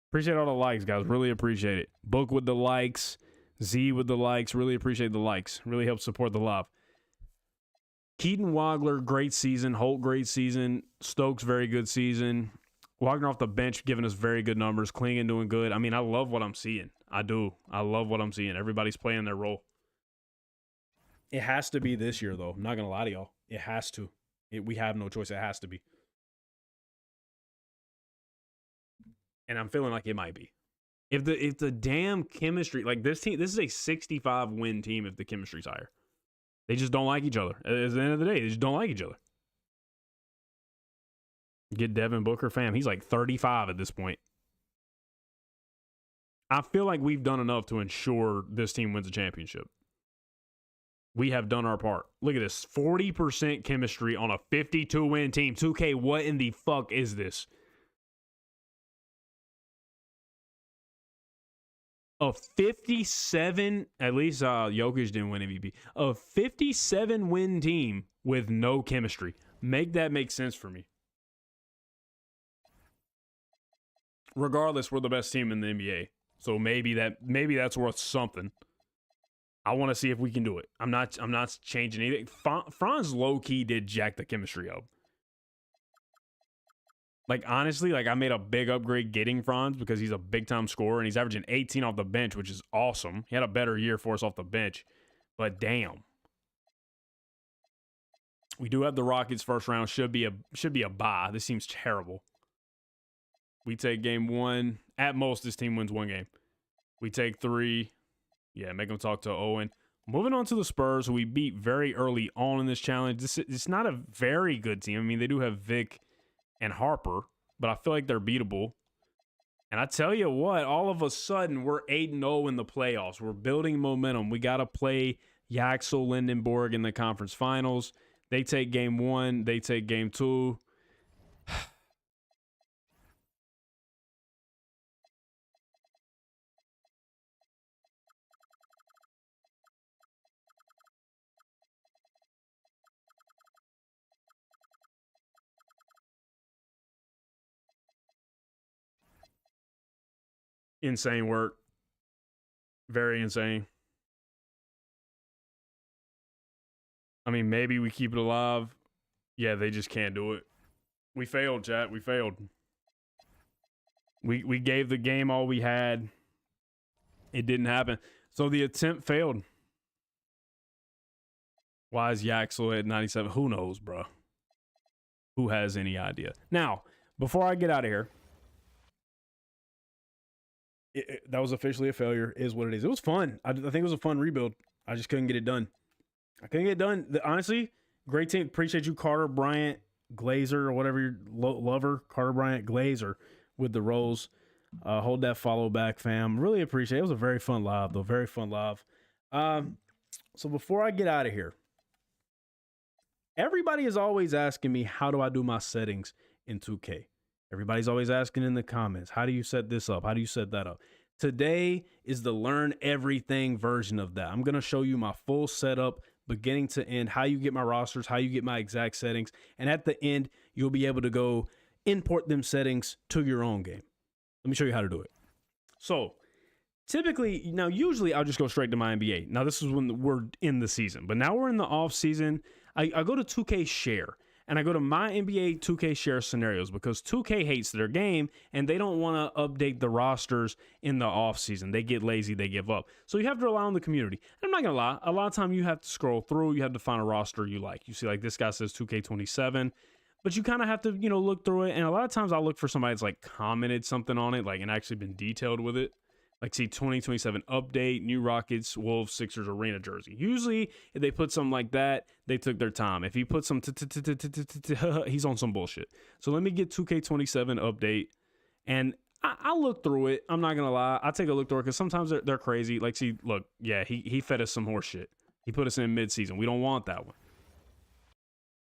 Appreciate all the likes, guys. Really appreciate it. Book with the likes. Z with the likes. Really appreciate the likes. Really helps support the live. Keaton Wagler, great season. Holt, great season. Stokes, very good season. Wagner off the bench, giving us very good numbers. Klingon doing good. I mean, I love what I'm seeing. I do. I love what I'm seeing. Everybody's playing their role. It has to be this year, though. I'm not going to lie to y'all. It has to. We have no choice. It has to be. And I'm feeling like it might be. If the damn chemistry, like this team, this is a 65 win team if the chemistry's higher. They just don't like each other. At the end of the day, they just don't like each other. Get Devin Booker, fam. He's like 35 at this point. I feel like we've done enough to ensure this team wins a championship. We have done our part. Look at this. 40% chemistry on a 52-win team. 2K, what in the fuck is this? A 57, at least Jokic didn't win MVP. A 57-win team with no chemistry. Make that make sense for me. Regardless, we're the best team in the NBA. So maybe that's worth something. I want to see if we can do it. I'm not changing anything. Franz low-key did jack the chemistry up. Like, honestly, like I made a big upgrade getting Franz because he's a big-time scorer, and he's averaging 18 off the bench, which is awesome. He had a better year for us off the bench. But damn. We do have the Rockets first round. Should be a bye. This seems terrible. We take game 1. At most, this team wins 1 game. We take 3. Yeah, make them talk to Owen. Moving on to the Spurs, who we beat very early on in this challenge. It's not a very good team. I mean, they do have Vic and Harper, but I feel like they're beatable. And I tell you what, all of a sudden, we're 8-0 in the playoffs. We're building momentum. We got to play Yaxel Lindenborg in the conference finals. They take game 1. They take game 2. Insane work. Very insane. I mean, maybe we keep it alive. Yeah, they just can't do it. We failed, chat. We failed. We gave the game all we had. It didn't happen. So the attempt failed. Why is Yaxel at 97? Who knows, bro? Who has any idea? Now, before I get out of here, that was officially a failure, is what it is. It was fun. I think it was a fun rebuild. I just couldn't get it done. I couldn't get it done. Honestly, great team. Appreciate you, Carter Bryant Glazer, or whatever your lover, Carter Bryant Glazer, with the rolls. Hold that follow back, fam. Really appreciate it. It was a very fun live, though. Very fun live. So before I get out of here, everybody is always asking me, how do I do my settings in 2K? Everybody's always asking in the comments, how do you set this up? How do you set that up? Today is the learn everything version of that. I'm going to show you my full setup, beginning to end, how you get my rosters, how you get my exact settings. And at the end, you'll be able to go import them settings to your own game. Let me show you how to do it. So typically, now usually I'll just go straight to my NBA. Now this is when we're in the season, but now we're in the off season. I go to 2K Share. And I go to my NBA 2K Share scenarios because 2K hates their game and they don't want to update the rosters in the offseason. They get lazy, they give up. So you have to rely on the community. And I'm not going to lie, a lot of time you have to scroll through, you have to find a roster you like. You see, like, this guy says 2K27, but you kind of have to, look through it. And a lot of times I'll look for somebody that's like commented something on it, like, and actually been detailed with it. Like, see, 2027 update, new Rockets, Wolves, Sixers, Arena jersey. Usually, if they put something like that, they took their time. If he put some, he's on some bullshit. So let me get 2K27 update, and I'll look through it. I'm not going to lie. I'll take a look through it, because sometimes they're crazy. Like, see, look, yeah, he fed us some horse shit. He put us in mid-season. We don't want that one.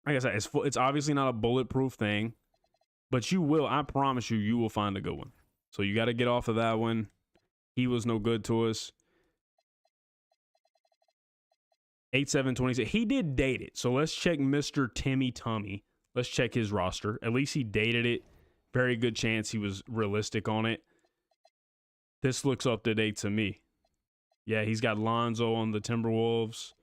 Like I said, it's obviously not a bulletproof thing, but you will, I promise you, you will find a good one. So you got to get off of that one. He was no good to us. 8726. He did date it. So let's check Mr. Timmy Tummy. Let's check his roster. At least he dated it. Very good chance he was realistic on it. This looks up to date to me. Yeah, he's got Lonzo on the Timberwolves.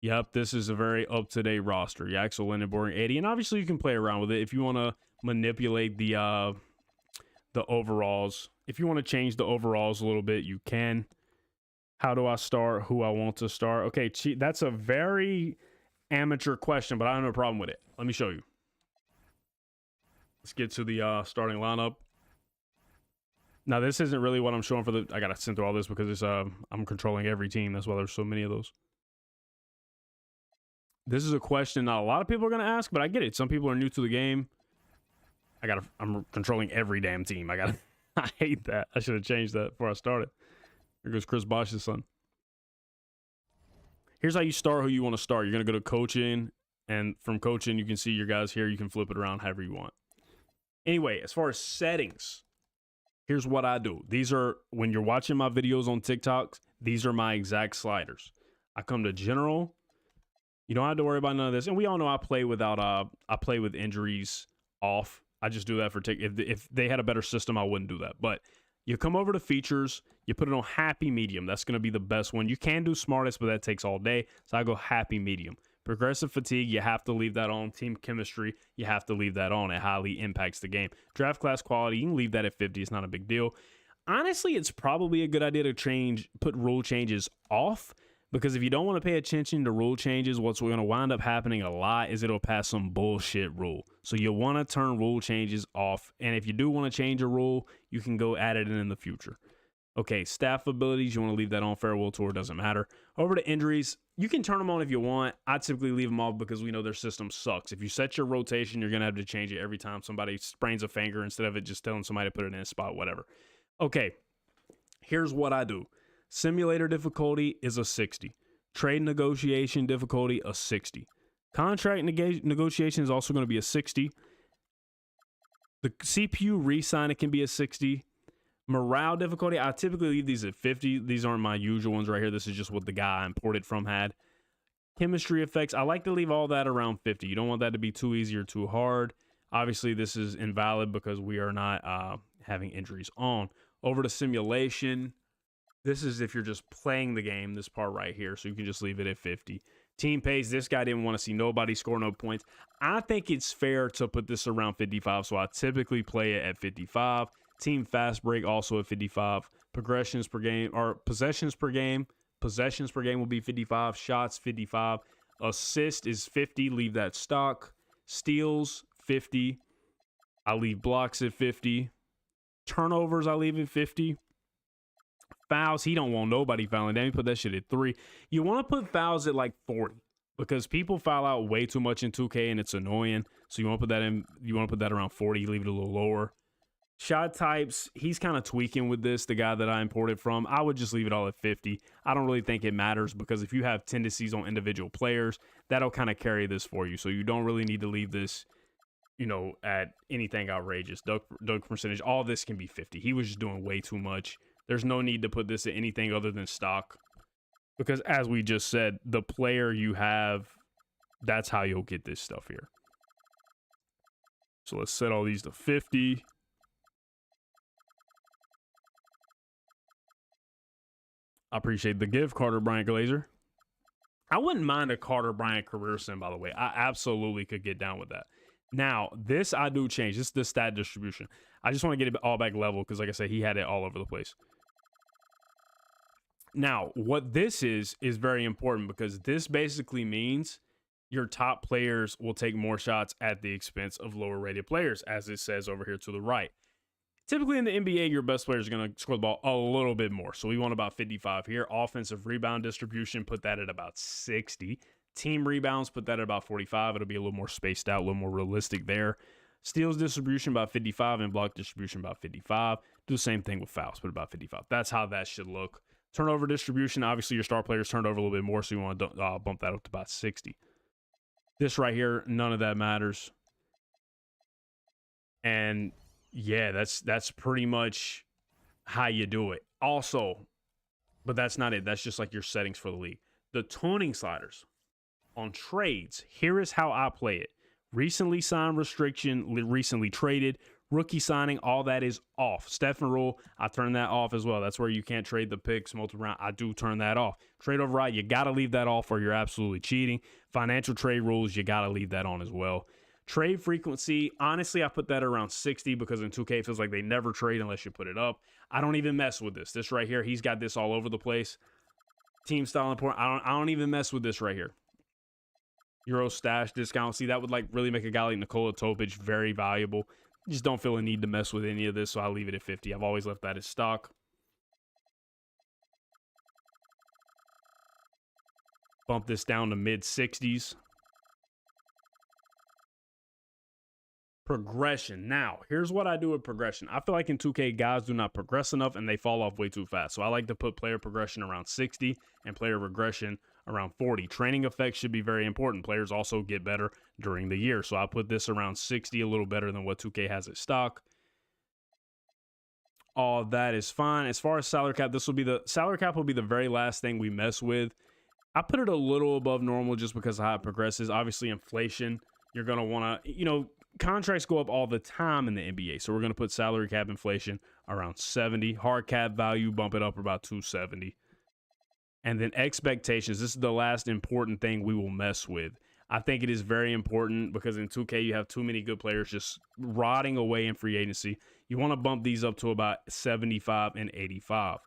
Yep, this is a very up-to-date roster. Yeah, Axel Lindenborg, 80. And obviously you can play around with it if you want to manipulate the overalls. If you want to change the overalls a little bit, you can. How do I start? Who I want to start? Okay, that's a very amateur question, but I don't have a problem with it. Let me show you. Let's get to the starting lineup. Now, this isn't really what I'm showing for the... I got to send through all this because it's I'm controlling every team. That's why there's so many of those. This is a question not a lot of people are going to ask, but I get it. Some people are new to the game. I'm controlling every damn team. I hate that. I should have changed that before I started. Here goes Chris Bosh's son. Here's how you start who you want to start. You're going to go to coaching, and from coaching, you can see your guys here. You can flip it around however you want. Anyway, as far as settings, here's what I do. These are, when you're watching my videos on TikTok, these are my exact sliders. I come to general. You don't have to worry about none of this. And we all know I play with injuries off. I just do that for if they had a better system, I wouldn't do that. But you come over to features, you put it on happy medium. That's going to be the best one. You can do smartest, but that takes all day. So I go happy medium. Progressive fatigue, you have to leave that on. Team chemistry, you have to leave that on. It highly impacts the game. Draft class quality, you can leave that at 50. It's not a big deal. Honestly, it's probably a good idea to put rule changes off, because if you don't want to pay attention to rule changes, what's going to wind up happening a lot is it'll pass some bullshit rule. So you'll want to turn rule changes off. And if you do want to change a rule, you can go add it in the future. Okay, staff abilities, you want to leave that on. Farewell tour, doesn't matter. Over to injuries, you can turn them on if you want. I typically leave them off because we know their system sucks. If you set your rotation, you're going to have to change it every time somebody sprains a finger instead of it just telling somebody to put it in a spot, whatever. Okay, here's what I do. Simulator difficulty is a 60. Trade negotiation difficulty, a 60. Contract negotiation is also going to be a 60. The CPU re-sign, it can be a 60. Morale difficulty, I typically leave these at 50. These aren't my usual ones right here. This is just what the guy I imported from had. Chemistry effects, I like to leave all that around 50. You don't want that to be too easy or too hard. Obviously, this is invalid because we are not having injuries on. Over to simulation. This is if you're just playing the game, this part right here. So you can just leave it at 50. Team pace, this guy didn't want to see nobody score no points. I think it's fair to put this around 55. So I typically play it at 55. Team fast break also at 55. Progressions per game, or possessions per game. Possessions per game will be 55. Shots, 55. Assist is 50. Leave that stock. Steals, 50. I leave blocks at 50. Turnovers, I leave at 50. Fouls, he don't want nobody fouling. Then he put that shit at 3. You want to put fouls at like 40 because people foul out way too much in 2K and it's annoying. So you want to put that in. You want to put that around 40. Leave it a little lower. Shot types, he's kind of tweaking with this. The guy that I imported from, I would just leave it all at 50. I don't really think it matters because if you have tendencies on individual players, that'll kind of carry this for you. So you don't really need to leave this, you know, at anything outrageous. Dunk percentage, all this can be 50. He was just doing way too much. There's no need to put this at anything other than stock. Because as we just said, the player you have, that's how you'll get this stuff here. So let's set all these to 50. I appreciate the gift, Carter Bryant Glazer. I wouldn't mind a Carter Bryant career sim, by the way. I absolutely could get down with that. Now, this I do change. This is the stat distribution. I just want to get it all back level because, like I said, he had it all over the place. Now, what this is very important because this basically means your top players will take more shots at the expense of lower rated players, as it says over here to the right. Typically in the NBA, your best players are going to score the ball a little bit more. So we want about 55 here. Offensive rebound distribution, put that at about 60. Team rebounds, put that at about 45. It'll be a little more spaced out, a little more realistic there. Steals distribution, about 55. And block distribution, about 55. Do the same thing with fouls, put about 55. That's how that should look. Turnover distribution, obviously your star players turned over a little bit more, so you want to bump that up to about 60. This right here, none of that matters. And yeah, that's pretty much how you do it. Also, but that's not it. That's just like your settings for the league. The tuning sliders On trades, here is how I play it. Recently signed restriction, recently traded, rookie signing, all that is off. Stephen rule, I turn that off as well. That's where you can't trade the picks multiple round. I do turn that off. Trade override, you got to leave that off or you're absolutely cheating. Financial trade rules, you got to leave that on as well. Trade frequency, honestly, I put that around 60 because in 2K it feels like they never trade unless you put it up. I don't even mess with this. This right here, he's got this all over the place. Team style important. I don't even mess with this right here. Euro stash discount. See, that would like really make a guy like Nikola Topic very valuable. Just don't feel a need to mess with any of this, so I'll leave it at 50. I've always left that as stock. Bump this down to mid-60s. Progression. Now, here's what I do with progression. I feel like in 2K, guys do not progress enough and they fall off way too fast. So I like to put player progression around 60 and player regression around 40. Training effects should be very important. Players also get better during the year. So I put this around 60, a little better than what 2K has at stock. All that is fine. As far as salary cap, salary cap will be the very last thing we mess with. I put it a little above normal just because of how it progresses. Obviously, inflation, you're going to want to, contracts go up all the time in the NBA. So we're going to put salary cap inflation around 70. Hard cap value, bump it up about 270. And then expectations. This is the last important thing we will mess with. I think it is very important because in 2K, you have too many good players just rotting away in free agency. You want to bump these up to about 75 and 85.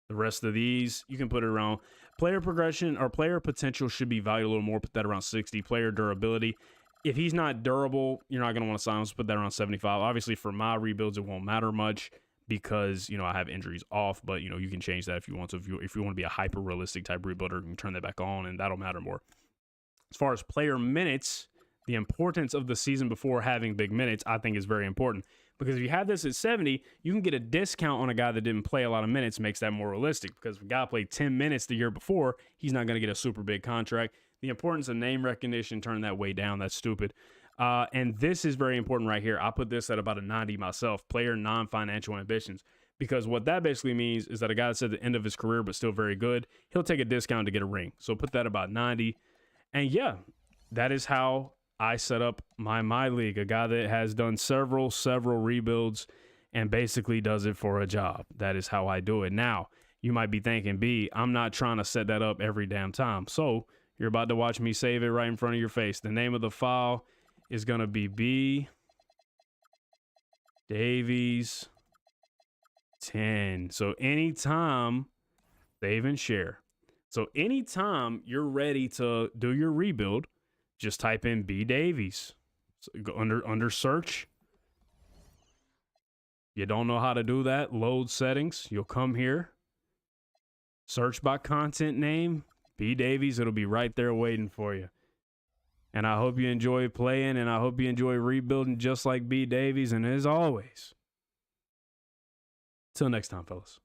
The rest of these, you can put it around. Player progression or player potential should be valued a little more. Put that around 60. Player durability. If he's not durable, you're not going to want to sign him. So put that around 75. Obviously, for my rebuilds, it won't matter much because, I have injuries off. But, you can change that if you want to. If you want to be a hyper-realistic type rebuilder, you can turn that back on, and that'll matter more. As far as player minutes, the importance of the season before having big minutes, I think is very important. Because if you have this at 70, you can get a discount on a guy that didn't play a lot of minutes, makes that more realistic. Because if a guy played 10 minutes the year before, he's not going to get a super big contract. The importance of name recognition, turn that way down. That's stupid. And this is very important right here. I put this at about a 90 myself. Player non-financial ambitions. Because what that basically means is that a guy that's at the end of his career but still very good, he'll take a discount to get a ring. So put that about 90. And yeah, that is how I set up my league. A guy that has done several rebuilds and basically does it for a job. That is how I do it. Now, you might be thinking, B, I'm not trying to set that up every damn time. So you're about to watch me save it right in front of your face. The name of the file is going to be B Davies 10. So anytime, save and share. So anytime you're ready to do your rebuild, just type in B Davies. So go under search. You don't know how to do that? Load settings. You'll come here. Search by content name. B Davies. It'll be right there waiting for you. And I hope you enjoy playing, and I hope you enjoy rebuilding just like B Davies. And as always, till next time, fellas.